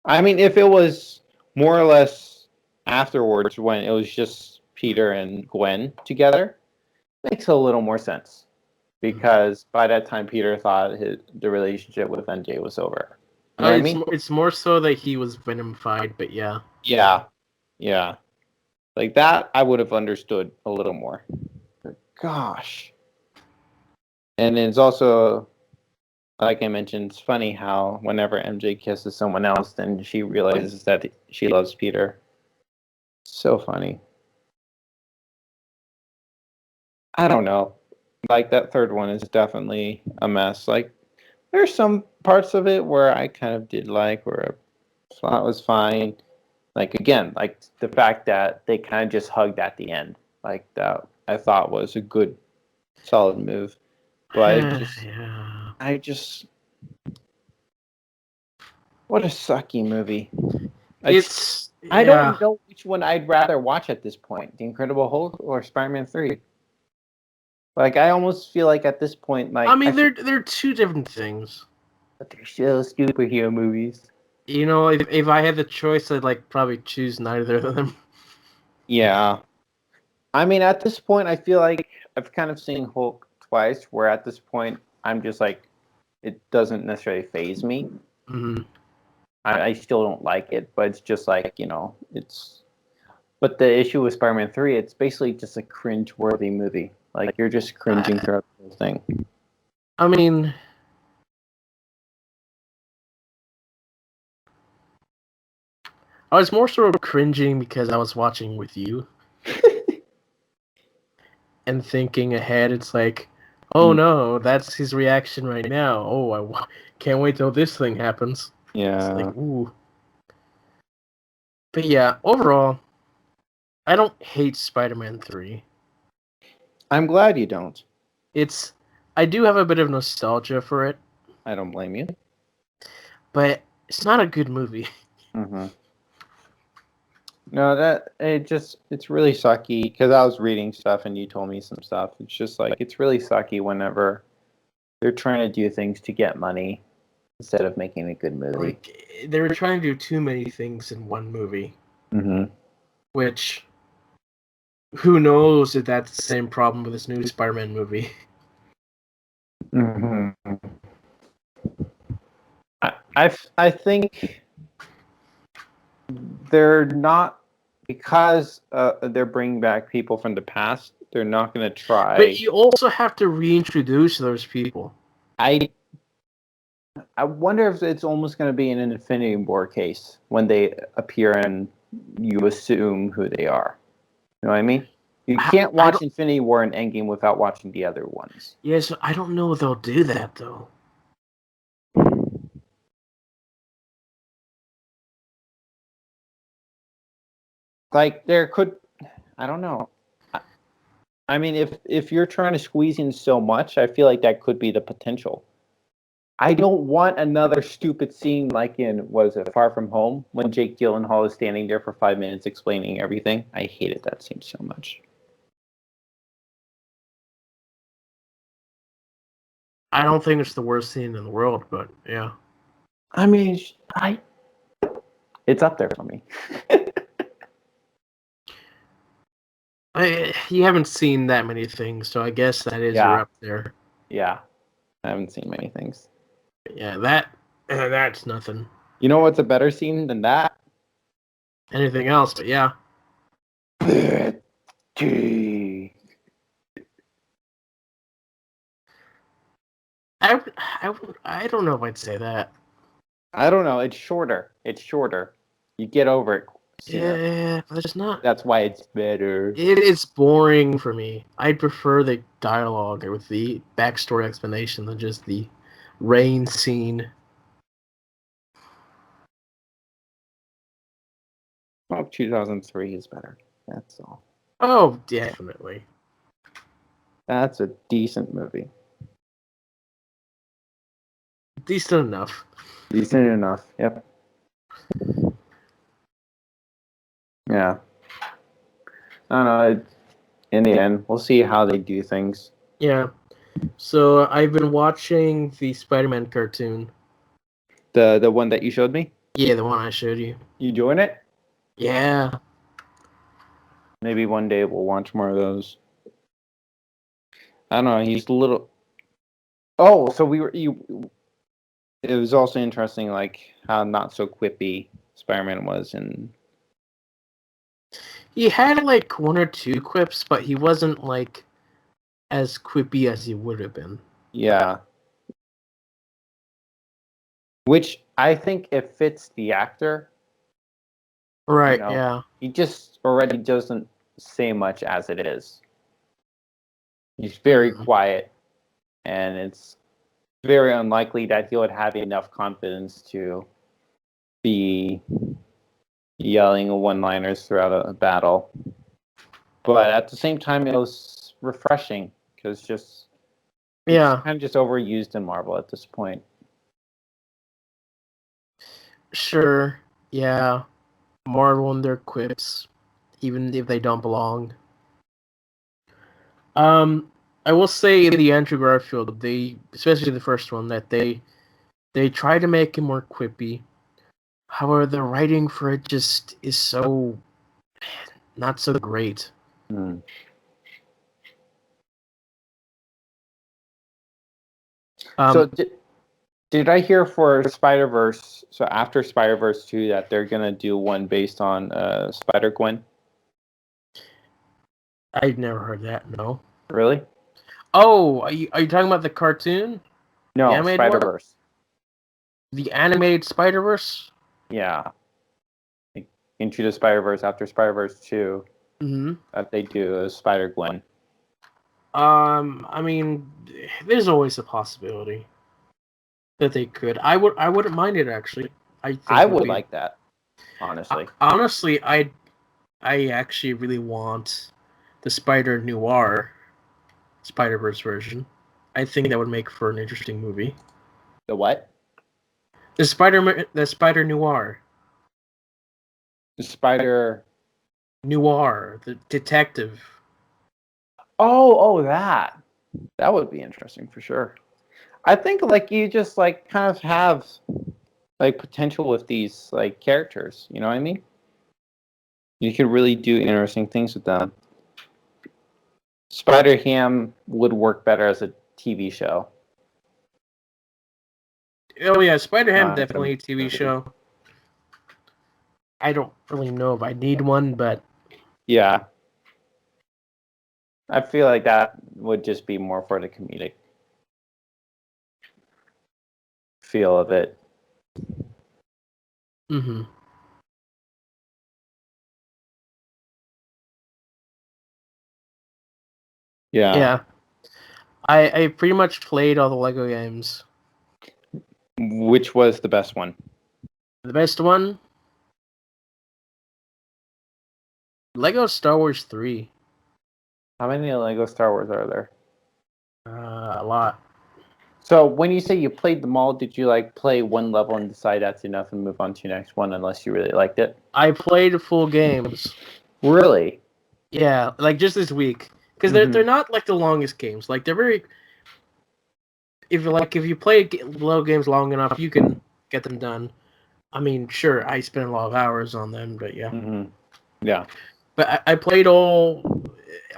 I mean, if it was more or less afterwards when it was just Peter and Gwen together, it makes a little more sense. Because by that time, Peter thought the relationship with MJ was over. You know what I mean? It's more so that he was Venom-fied, but yeah. Yeah. Like that, I would have understood a little more. But gosh. And it's also, like I mentioned, it's funny how whenever MJ kisses someone else, then she realizes that she loves Peter. So funny. I don't know. Like that third one is definitely a mess. Like there's some parts of it where I kind of did like, where I thought was fine. Like again, like the fact that they kind of just hugged at the end, like that I thought was a good, solid move. But I just, what a sucky movie. I don't know which one I'd rather watch at this point, The Incredible Hulk or Spider-Man 3. Like I almost feel like at this point, like I mean, they're two different things. But they're still superhero movies. You know, if I had the choice, I'd like probably choose neither of them. Yeah. I mean, at this point, I feel like I've kind of seen Hulk twice, where at this point, I'm just like, it doesn't necessarily faze me. Mm-hmm. I still don't like it, but it's just like, you know, it's... But the issue with Spider-Man 3, it's basically just a cringe-worthy movie. Like, you're just cringing throughout the whole thing. I mean... I was more sort of cringing because I was watching with you. And thinking ahead, it's like, oh no, that's his reaction right now. Oh, I can't wait till this thing happens. Yeah. It's like, ooh. But yeah, overall, I don't hate Spider-Man 3. I'm glad you don't. I do have a bit of nostalgia for it. I don't blame you. But it's not a good movie. Mm-hmm. No, it's really sucky because I was reading stuff and you told me some stuff. It's just like, it's really sucky whenever they're trying to do things to get money instead of making a good movie. Like, they were trying to do too many things in one movie. Mm-hmm. Which, who knows if that's the same problem with this new Spider-Man movie. Mm-hmm. I think they're not, because they're bringing back people from the past, they're not going to try. But you also have to reintroduce those people. I wonder if it's almost going to be an Infinity War case when they appear and you assume who they are. You know what I mean? You can't watch Infinity War and Endgame without watching the other ones. Yes, I don't know if they'll do that though. Like there could, I don't know. I mean, if you're trying to squeeze in so much, I feel like that could be the potential. I don't want another stupid scene like in, what is it, Far From Home, when Jake Gyllenhaal is standing there for 5 minutes explaining everything. I hated that scene so much. I don't think it's the worst scene in the world, but yeah. I mean, it's up there for me. You haven't seen that many things, so I guess that is Yeah. you're up there. Yeah, I haven't seen many things. Yeah, that's nothing. You know what's a better scene than that? Anything else, but yeah. I don't know if I'd say that. I don't know. It's shorter. You get over it sooner. Yeah, but it's not. That's why it's better. It's boring for me. I prefer the dialogue with the backstory explanation than just the rain scene. Well, 2003 is better. That's all. Oh, definitely. That's a decent movie. Decent enough. Decent enough. Yep. Yeah. I don't know. In the end, we'll see how they do things. Yeah. So I've been watching the Spider-Man cartoon. The one that you showed me? Yeah, the one I showed you. You doing it? Yeah. Maybe one day we'll watch more of those. I don't know. He's a little. Oh, so you. It was also interesting, like how not so quippy Spider-Man was, and He had like one or two quips, but he wasn't like as quippy as he would have been. yeah. Which I think it fits the actor. Right, You know, yeah. he just already doesn't say much as it is. He's very quiet, and it's very unlikely that he would have enough confidence to be yelling one-liners throughout a battle. But at the same time, it was refreshing because it's Yeah. kind of just overused in Marvel at this point. Sure. Yeah. Marvel and their quips, even if they don't belong. I will say the Andrew Garfield, they, especially the first one, that they try to make it more quippy. However, the writing for it just is so not so great. Hmm. So did I hear for Spider-Verse, so after Spider-Verse 2, that they're going to do one based on Spider-Gwen? I've never heard that. No. Really? Oh, are you talking about the cartoon? The No, animated one? Spider-Verse. The animated Spider-Verse? Yeah. Like, Into the Spider-Verse after Spider-Verse 2, Mm-hmm. that they do a Spider-Gwen. I mean, there's always a possibility that they could. I wouldn't mind it actually. I would like that, honestly. Honestly, I actually really want the Spider Noir Spider-Verse version. I think that would make for an interesting movie. The what? The Spider Noir. The Spider... Noir, the detective. Oh, that. That would be interesting for sure. I think like you just like kind of have like potential with these like characters, you know what I mean? You could really do interesting things with them. Spider Ham would work better as a TV show. Oh yeah, Spider-Ham It's definitely a TV show. I don't really know if I need one, but yeah, I feel like that would just be more for the comedic feel of it. mm-hmm. Yeah. I pretty much played all the Lego games. Which was the best one? The best one, Lego Star Wars 3. How many Lego Star Wars are there? A lot. So when you say you played them all, did you like play one level and decide that's enough and move on to your next one unless you really liked it? I played full games. Really? Yeah, like just this week, because they're not like the longest games. Like they're very. If you play Lego games long enough, you can get them done. I mean, sure, I spent a lot of hours on them, but yeah. Yeah. But I played all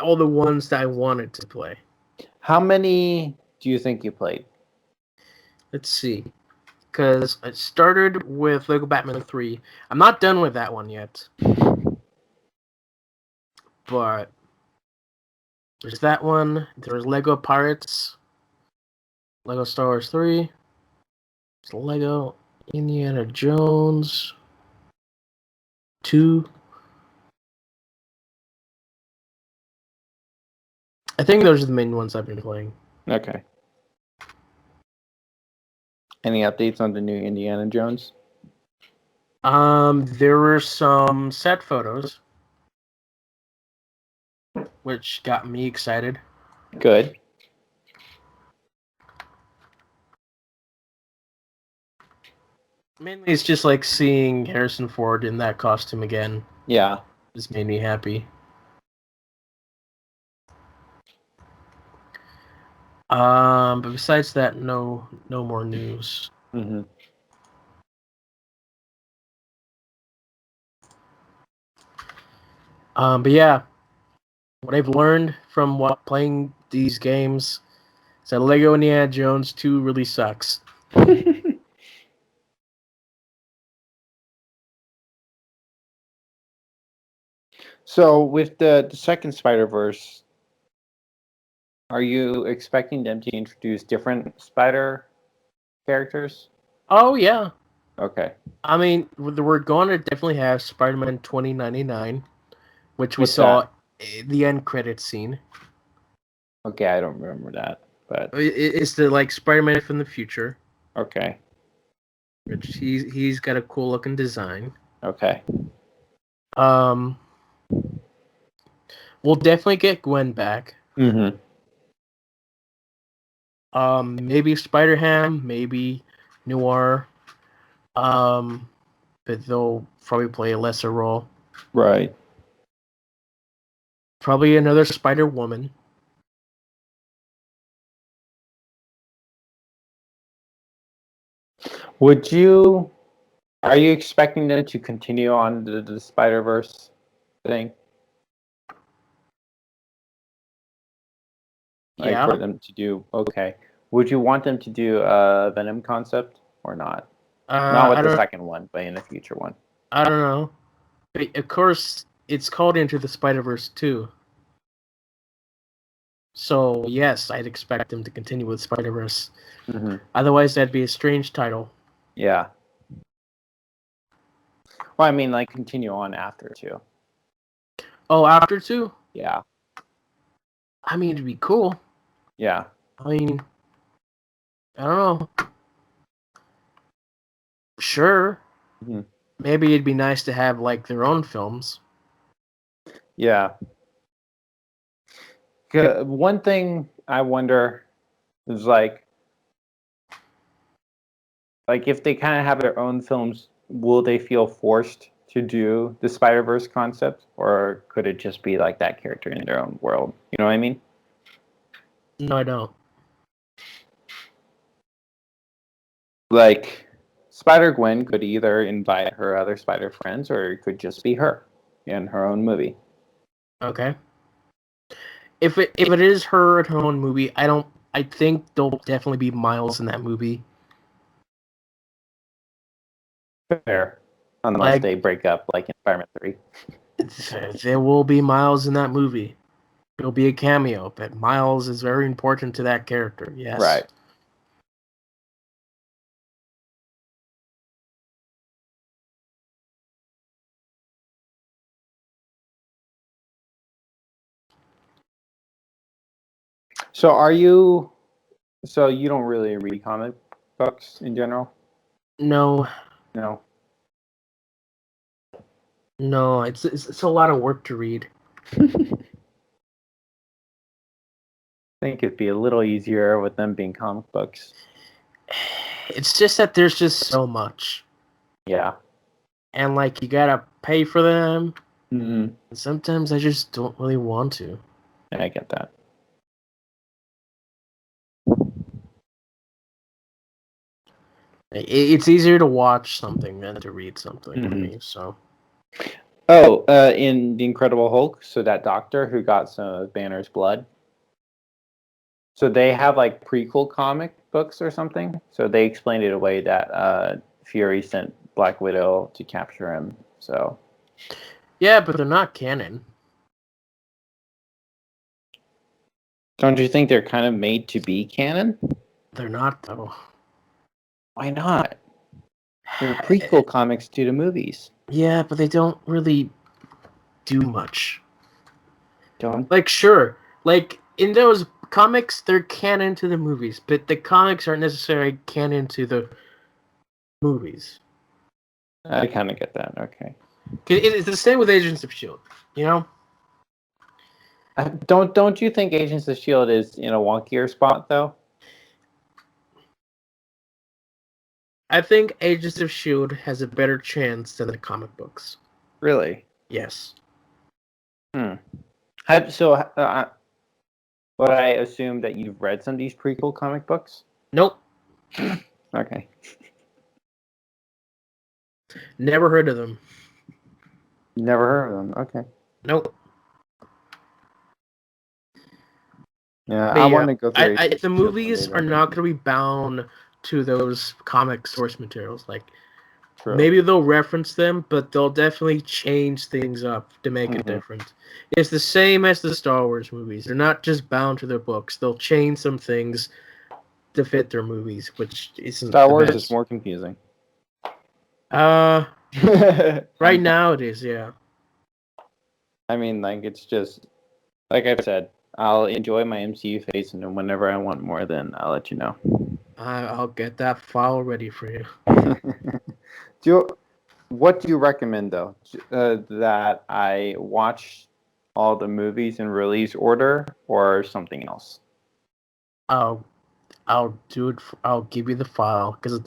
the ones that I wanted to play. How many do you think you played? Let's see. Because I started with Lego Batman 3. I'm not done with that one yet. But there's that one. There's Lego Pirates. Lego Star Wars 3. There's Lego Indiana Jones 2. I think those are the main ones I've been playing. Okay. Any updates on the new Indiana Jones? There were some set photos, which got me excited. Good. Mainly, it's just like seeing Harrison Ford in that costume again. Yeah. Just made me happy. But besides that, no more news. But yeah, what I've learned from playing these games is that Lego Indiana Jones 2 really sucks. So with the second Spider-Verse, are you expecting them to introduce different Spider characters? Oh yeah. Okay. I mean, we're going to definitely have Spider-Man 2099, which we What's saw that? in the end credits scene. Okay, I don't remember that, but It's the like Spider-Man from the future, okay. which he's got a cool looking design. Okay. Um, we'll definitely get Gwen back. Maybe Spider-Ham, maybe Noir. But they'll probably play a lesser role. Right. Probably another Spider-Woman. Are you expecting them to continue on the Spider-Verse thing? Like Yeah. for them to do, okay. Would you want them to do a Venom concept or not? Not with I the don't. second one, but in a future one. I don't know. But of course, it's called Into the Spider-Verse 2. So yes, I'd expect them to continue with Spider-Verse. Otherwise, that'd be a strange title. Yeah. Well, I mean, like continue on after too. Oh, after 2? Yeah. I mean, it'd be cool. Yeah. I mean, I don't know. Sure. Maybe it'd be nice to have like their own films. Yeah. One thing I wonder is like if they kind of have their own films, will they feel forced to do the Spider-Verse concept, or could it just be like that character in their own world? You know what I mean? No, I don't. Like Spider-Gwen could either invite her other Spider friends, or it could just be her in her own movie. Okay. If it is her in her own movie, I think there'll definitely be Miles in that movie. Fair. Unless Like they break up like in Spider-Man 3. there will be Miles in that movie. It'll be a cameo, but Miles is very important to that character. Yes. Right. So are you? So you don't really read comic books in general? No, No. no, it's a lot of work to read. Think it'd be a little easier with them being comic books. It's just that there's just so much, Yeah. and like you gotta pay for them. Mm-hmm. And sometimes I just don't really want to. I get that. It's easier to watch something than to read something for Mhm. me. So Oh, in The Incredible Hulk, so that doctor who got some of Banner's blood. So they have like prequel comic books or something. So they explained it away that Fury sent Black Widow to capture him. So yeah, but they're not canon. don't you think they're kind of made to be canon? They're not though. Why not? They're prequel comics to the movies. Yeah, but they don't really do much. Don't. Like, sure, like in those comics, they're canon to the movies, but the comics aren't necessarily canon to the movies. I kind of get that. Okay. 'Cause it's the same with Agents of Shield. You know, Don't you think Agents of Shield is in a wonkier spot though? I think Agents of Shield has a better chance than the comic books. Really? Yes. So, would I assume that you've read some of these prequel comic books? Nope. Okay. Never heard of them. Never heard of them. Okay. Nope. Yeah, But I yeah, want to go through. the movies are not going to be bound to those comic source materials. Like, True. maybe they'll reference them, but they'll definitely change things up to make it different. It's the same as the Star Wars movies. They're not just bound to their books. They'll change some things to fit their movies, which isn't Star the Wars best. is more confusing. Right now it is, yeah. I mean, like it's just like I've said. I'll enjoy my MCU phase, and then whenever I want more, then I'll let you know. I'll get that file ready for you. What do you recommend though? That I watch all the movies in release order, or something else? I'll do it. I'll give you the file because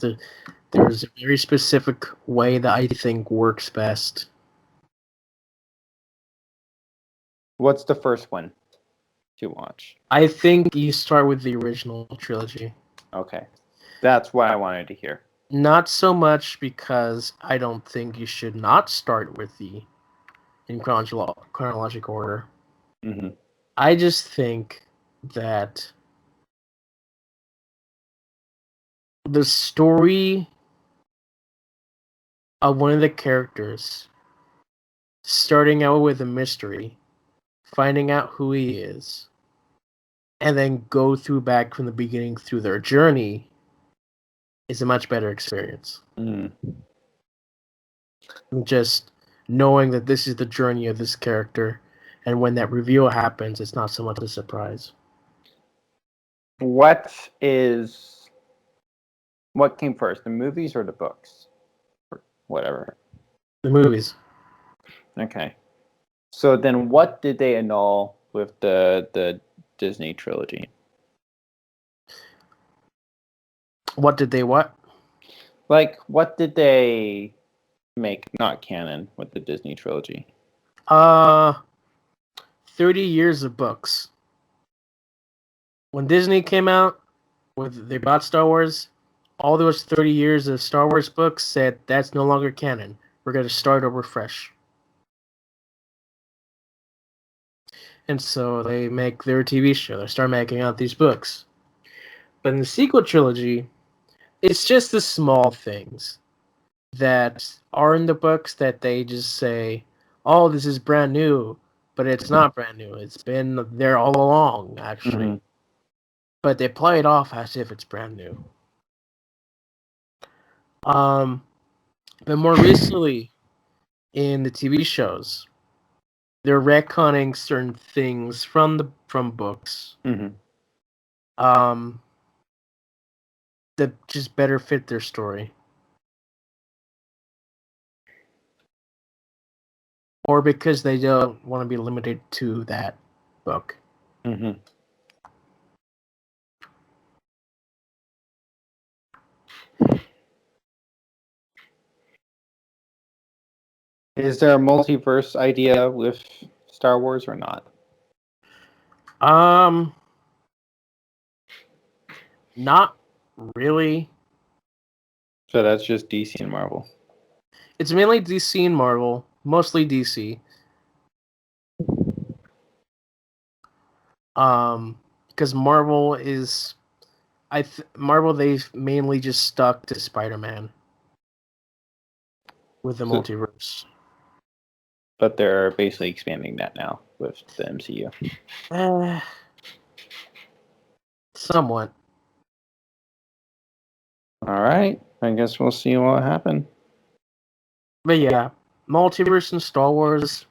there's a very specific way that I think works best. What's the first one to watch? I think you start with the original trilogy. Okay, that's what I wanted to hear. Not so much because I don't think you should not start with the in chronological order. Mm-hmm. I just think that the story of one of the characters starting out with a mystery, finding out who he is, and then go through back from the beginning through their journey is a much better experience. Mm. Just knowing that this is the journey of this character, and when that reveal happens, it's not so much a surprise. What came first, the movies or the books? Or whatever. The movies. Okay. So then what did they annul with the Disney trilogy? What did they what? Like what did they make not canon with the Disney trilogy? 30 years of books. When Disney came out, they bought Star Wars, all those 30 years of Star Wars books said that's no longer canon. We're going to start over fresh. And so they make their TV show. They start making out these books. But in the sequel trilogy, it's just the small things that are in the books that they just say, oh, this is brand new. But it's not brand new. It's been there all along, actually. Mm-hmm. But they play it off as if it's brand new. But more recently, in the TV shows, they're retconning certain things from books, Mm-hmm. um, that just better fit their story, or because they don't want to be limited to that book. Mm-hmm. Is there a multiverse idea with Star Wars or not? Not really. So that's just DC and Marvel. It's mainly DC and Marvel, mostly DC. Because Marvel is, Marvel they've mainly just stuck to Spider-Man with the So- multiverse. But they're basically expanding that now with the MCU. Somewhat. All right. I guess we'll see what happens. But yeah, multiverse and Star Wars.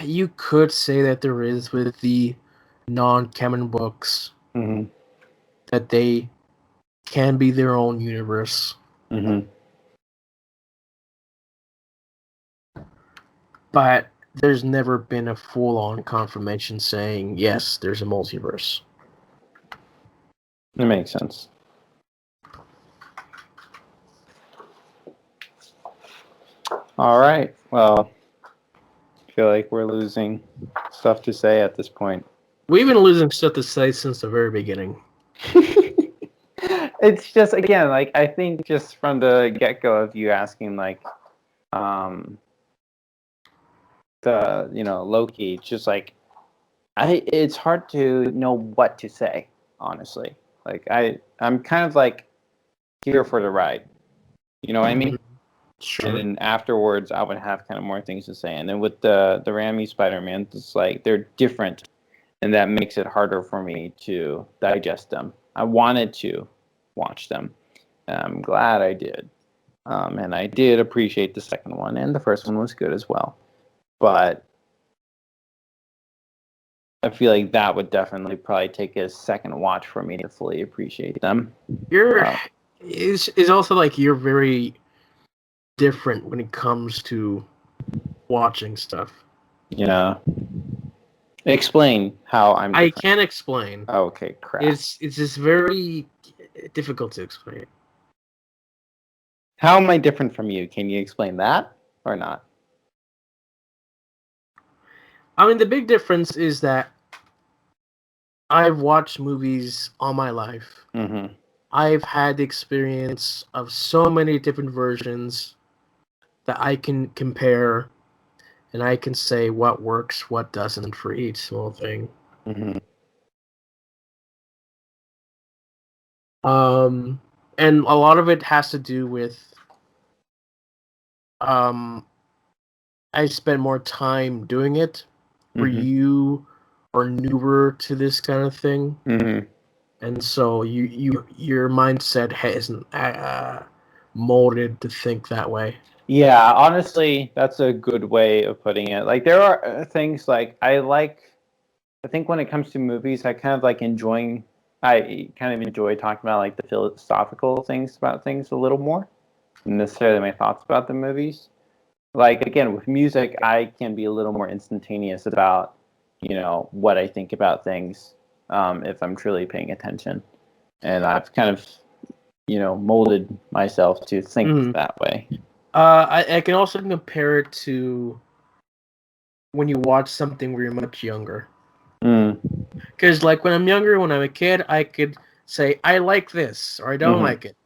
You could say that there is with the non-canon books Mm-hmm. that they can be their own universe. Mm-hmm. But there's never been a full-on confirmation saying, yes, there's a multiverse. It makes sense. All right. Well, I feel like we're losing stuff to say at this point. We've been losing stuff to say since the very beginning. It's just, again, like, I think just from the get-go of you asking, like, Loki, just like, it's hard to know what to say, honestly. Like, I'm kind of like here for the ride. You know what I mean? Sure. And then afterwards, I would have kind of more things to say. And then with the Raimi Spider-Man, it's like they're different, and that makes it harder for me to digest them. I wanted to watch them, and I'm glad I did. And I did appreciate the second one, and the first one was good as well. But I feel like that would definitely probably take a second watch for me to fully appreciate them. Is also like you're very different when it comes to watching stuff. Yeah. Explain how I'm different. I can't explain. Oh, okay, crap. It's just very difficult to explain. How am I different from you? Can you explain that or not? I mean, the big difference is that I've watched movies all my life. Mm-hmm. I've had the experience of so many different versions that I can compare, and I can say what works, what doesn't for each small thing. Mm-hmm. And a lot of it has to do with I spent more time doing it. Where Mm-hmm. you are newer to this kind of thing, Mm-hmm. and so your mindset hasn't molded to think that way. Yeah, honestly, that's a good way of putting it. Like, there are things like I think when it comes to movies, I kind of enjoy talking about like the philosophical things about things a little more than necessarily my thoughts about the movies. Like, again, with music, I can be a little more instantaneous about, what I think about things, if I'm truly paying attention. And I've kind of, molded myself to think that way. I can also compare it to when you watch something where you're much younger. Because like when I'm younger, when I'm a kid, I could say I like this or I don't like it,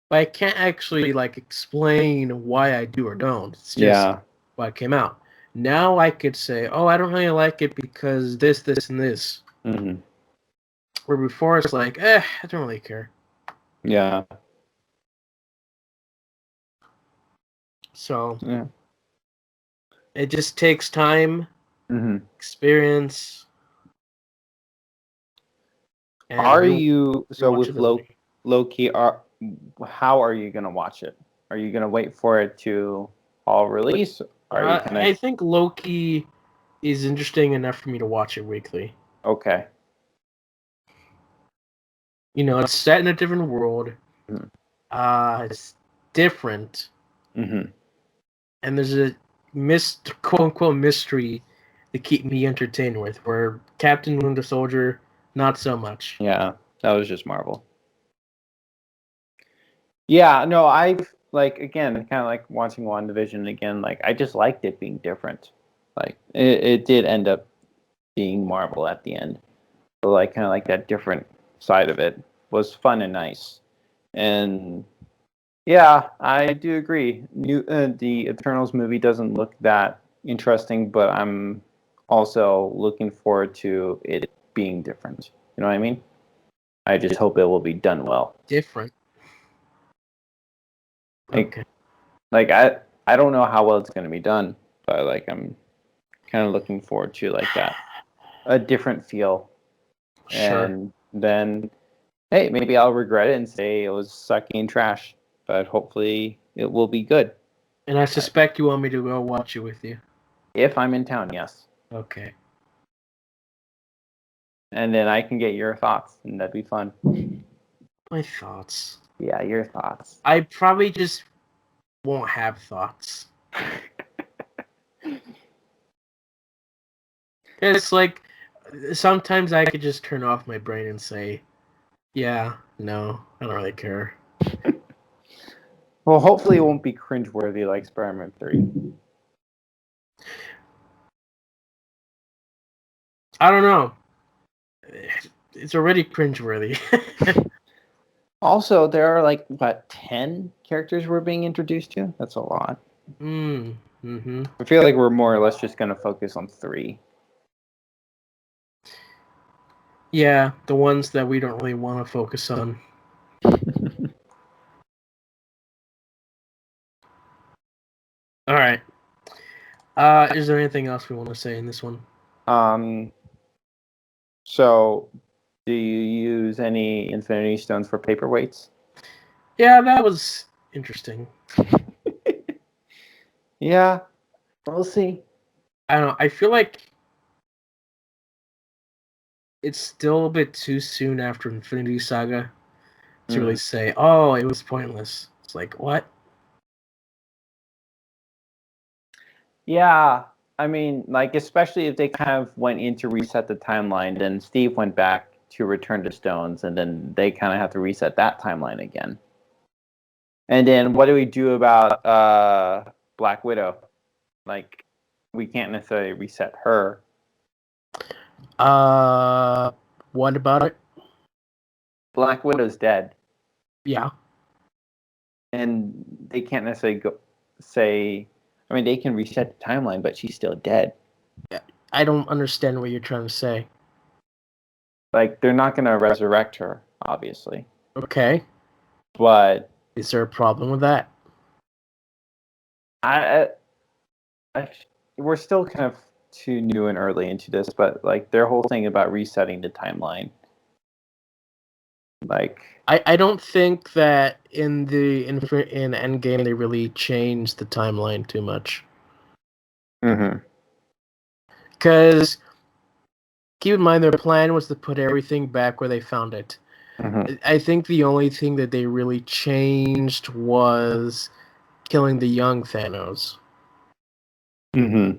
but I can't actually like explain why I do or don't. It's just what came out. Now I could say, oh, I don't really like it because this, and this. Mm-hmm. Where before it's like, I don't really care. Yeah. So Yeah. it just takes time, experience. Are you so watch with it Loki? How are you gonna watch it? Are you gonna wait for it to all release? Are you gonna? I think Loki is interesting enough for me to watch it weekly. Okay. It's set in a different world. Mhm. It's different, Mm-hmm. and there's a quote unquote mystery to keep me entertained with. Where Captain Winter Soldier, not so much. Yeah, that was just Marvel. Yeah, no, I've like again, kind of like watching WandaVision again. Like I just liked it being different. Like it did end up being Marvel at the end, but like kind of like that different side of it was fun and nice. And yeah, I do agree. The Eternals movie doesn't look that interesting, but I'm also looking forward to it being different. You know what I mean? I just hope it will be done well. Different. Like, Okay. like I don't know how well it's going to be done, but like I'm kind of looking forward to like that a different feel, Sure. and then hey, maybe I'll regret it and say it was sucking trash, but hopefully it will be good. And I suspect you want me to go watch it with you. If I'm in town, yes. Okay. And then I can get your thoughts, and that'd be fun. My thoughts. Yeah, your thoughts. I probably just won't have thoughts. It's like sometimes I could just turn off my brain and say, yeah, no, I don't really care. Well, hopefully it won't be cringeworthy like Spider-Man 3. I don't know. It's already cringeworthy. Also, there are like what 10 characters we're being introduced to. That's a lot. Mm-hmm. I feel like we're more or less just gonna focus on 3. Yeah, the ones that we don't really want to focus on. All right. Is there anything else we want to say in this one? um. So, do you use any Infinity Stones for paperweights? Yeah, that was interesting. Yeah, we'll see. I don't know. I feel like it's still a bit too soon after Infinity Saga to really say, "Oh, it was pointless." It's like, what? Yeah, I mean, like especially if they kind of went in to reset the timeline, then Steve went back to Return to Stones, and then they kind of have to reset that timeline again. And then what do we do about Black Widow? Like, we can't necessarily reset her. Uh, what about it? Black Widow's dead, Yeah, and they can't necessarily go say. I mean, they can reset the timeline, but she's still dead. I don't understand what you're trying to say. Like, they're not gonna resurrect her, obviously, Okay, but is there a problem with that? I, I we're still kind of too new and early into this, but like their whole thing about resetting the timeline, like, I don't think that in Endgame they really changed the timeline too much. mm-hmm. Because keep in mind their plan was to put everything back where they found it. Mm-hmm. I think the only thing that they really changed was killing the young Thanos. Mm-hmm.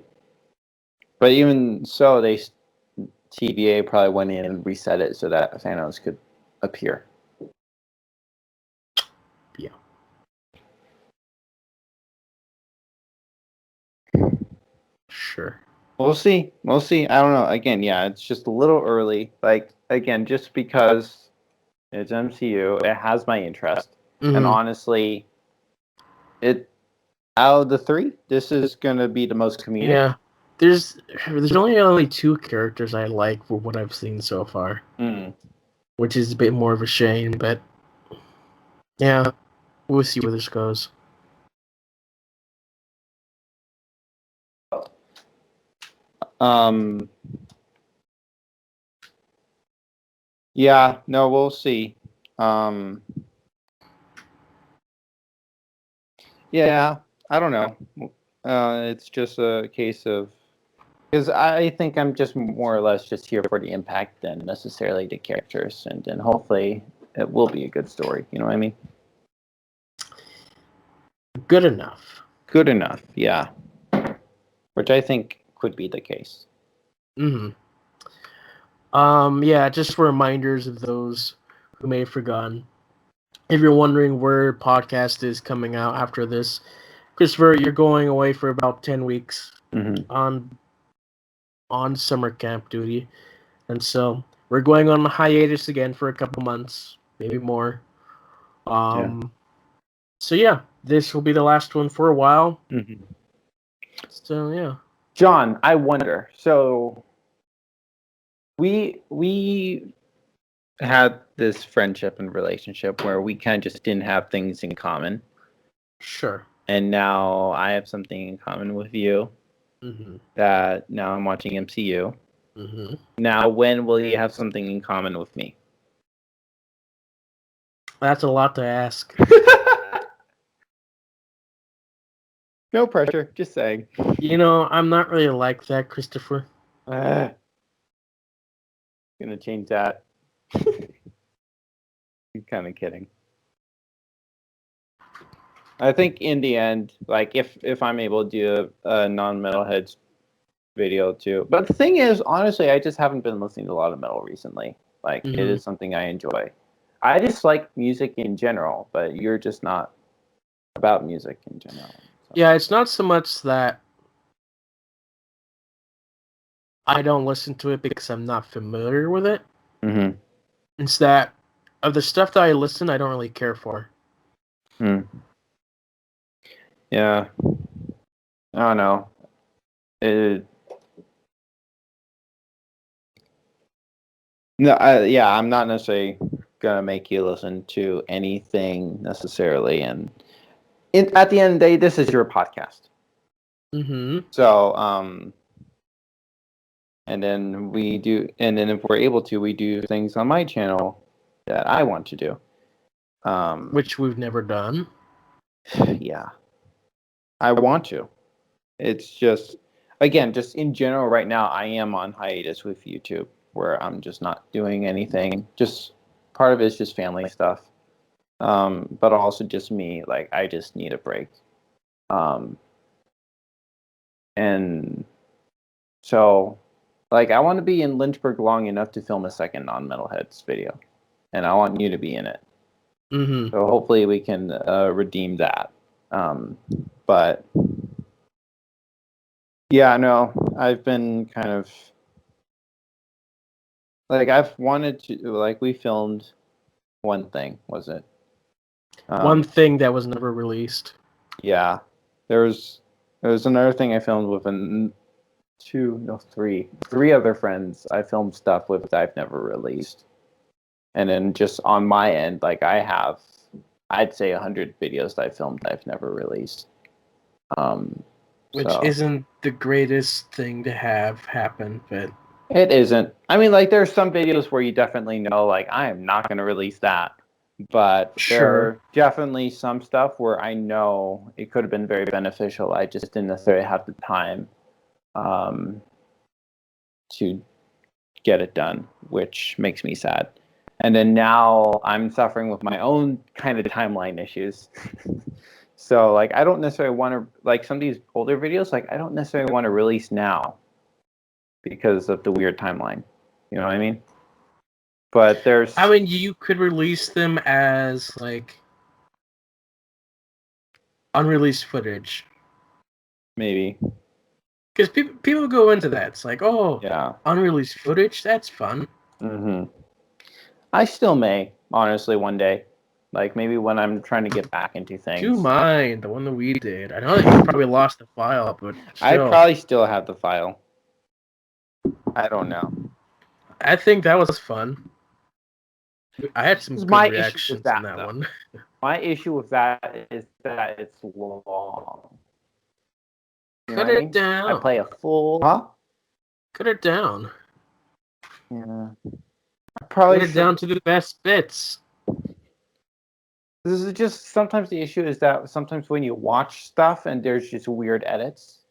But even so, TVA probably went in and reset it so that Thanos could appear. Yeah. Sure. We'll see. We'll see. I don't know. Again, yeah, it's just a little early. Like again, just because it's MCU, it has my interest, and Mm-hmm. honestly, it out of the 3, this is gonna be the most comedic. Yeah. There's only two characters I like for what I've seen so far, Mm. which is a bit more of a shame, but yeah, we'll see where this goes. Um. Yeah. No, we'll see. Um. Yeah. I don't know. It's just a case of Because I think I'm just more or less just here for the impact than necessarily the characters, and then hopefully it will be a good story. You know what I mean? Good enough. Good enough, yeah. Which I think could be the case. Mm-hmm. Yeah, just for reminders of those who may have forgotten. If you're wondering where podcast is coming out after this, Christopher, you're going away for about 10 weeks Mm-hmm. on summer camp duty. And so we're going on a hiatus again for a couple months, maybe more. So yeah, this will be the last one for a while. Mm-hmm. So yeah. John, I wonder. So we had this friendship and relationship where we kind of just didn't have things in common. Sure. And now I have something in common with you. Mm-hmm. That now I'm watching MCU. Mm-hmm. Now, when will you have something in common with me? That's a lot to ask. No pressure, just saying. You know, I'm not really like that, Christopher. Gonna change that. I'm kind of kidding. I think in the end, like if I'm able to do a non-metalheads video too. But the thing is, honestly, I just haven't been listening to a lot of metal recently. Like it is something I enjoy. I just like music in general, but you're just not about music in general. So. Yeah, it's not so much that I don't listen to it because I'm not familiar with it. Mm-hmm. It's that of the stuff that I listen, I don't really care for. Yeah. I don't know. I'm not necessarily gonna make you listen to anything necessarily, and at the end of the day, this is your podcast. Mm-hmm. So, and then if we're able to, we do things on my channel that I want to do. Which we've never done. Yeah, I want to. It's just, again, just in general, right now, I am on hiatus with YouTube, where I'm just not doing anything. Just part of it is just family stuff, but also just me. Like I just need a break, and so, like, I want to be in Lynchburg long enough to film a second non-metalheads video, and I want you to be in it. Mm-hmm. So hopefully we can redeem that. But yeah, no, I've been kind of like I've wanted to like we filmed one thing, was it? One thing that was never released. Yeah, there was another thing I filmed with three other friends. I filmed stuff with that I've never released, and then just on my end, like I have, I'd say 100 videos that I filmed that I've never released. Which isn't the greatest thing to have happen, but it isn't. I mean, like there's some videos where you definitely know, like I am not going to release that. But there are definitely some stuff where I know it could have been very beneficial. I just didn't necessarily have the time to get it done, which makes me sad. And then now I'm suffering with my own kind of timeline issues. So like I don't necessarily want to like some of these older videos, like I don't necessarily want to release now because of the weird timeline. You know what I mean? But I mean, you could release them as like unreleased footage. Maybe. Because people go into that. It's like, oh, yeah, unreleased footage? That's fun. Mm-hmm. I still may, honestly, one day. Like, maybe when I'm trying to get back into things. Do mine, the one that we did. I know that you probably lost the file, but still. I probably still have the file. I don't know. I think that was fun. I had some good reactions in that one. My issue with that is that it's long. Cut it down. I play a full... Huh? Cut it down. Yeah. Probably cut it down to the best bits. This is just... Sometimes the issue is that sometimes when you watch stuff and there's just weird edits,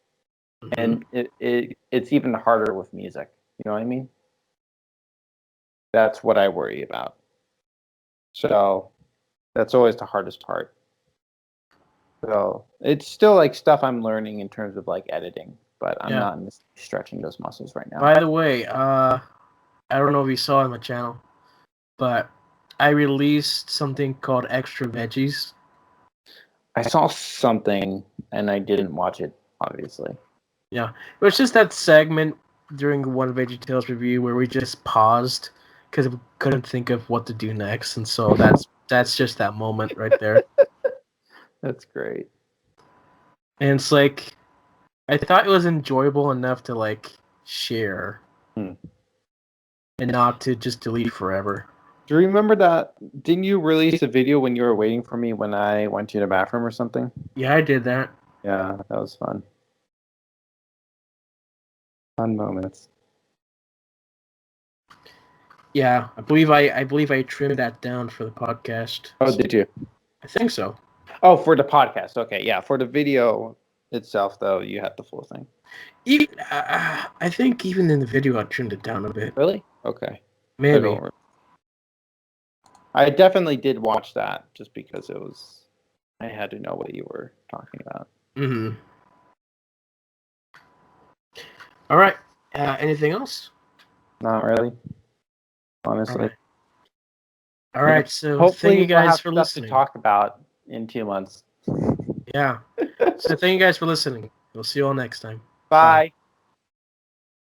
and it's even harder with music. You know what I mean? That's what I worry about. So that's always the hardest part. So it's still like stuff I'm learning in terms of like editing, but I'm not stretching those muscles right now. By the way, I don't know if you saw on my channel, but I released something called Extra Veggies. I saw something and I didn't watch it, obviously. Yeah, it was just that segment during one VeggieTales review where we just paused because we couldn't think of what to do next, and so that's just that moment right there. That's great. And it's like, I thought it was enjoyable enough to like share, and not to just delete forever. Do you remember that? Didn't you release a video when you were waiting for me when I went to the bathroom or something? Yeah, I did that. Yeah, that was fun. Fun moments. Yeah, I believe I trimmed that down for the podcast. Oh, did you? I think so. Oh, for the podcast. Okay, yeah. For the video itself, though, you had the full thing. I think even in the video I trimmed it down a bit. Really? Okay. Maybe. I definitely did watch that just because I had to know what you were talking about. Mm-hmm. All right. Anything else? Not really. Honestly. All right. So hopefully thank you guys we'll have for stuff listening. to talk about in 2 months. Yeah. So thank you guys for listening. We'll see you all next time. Bye.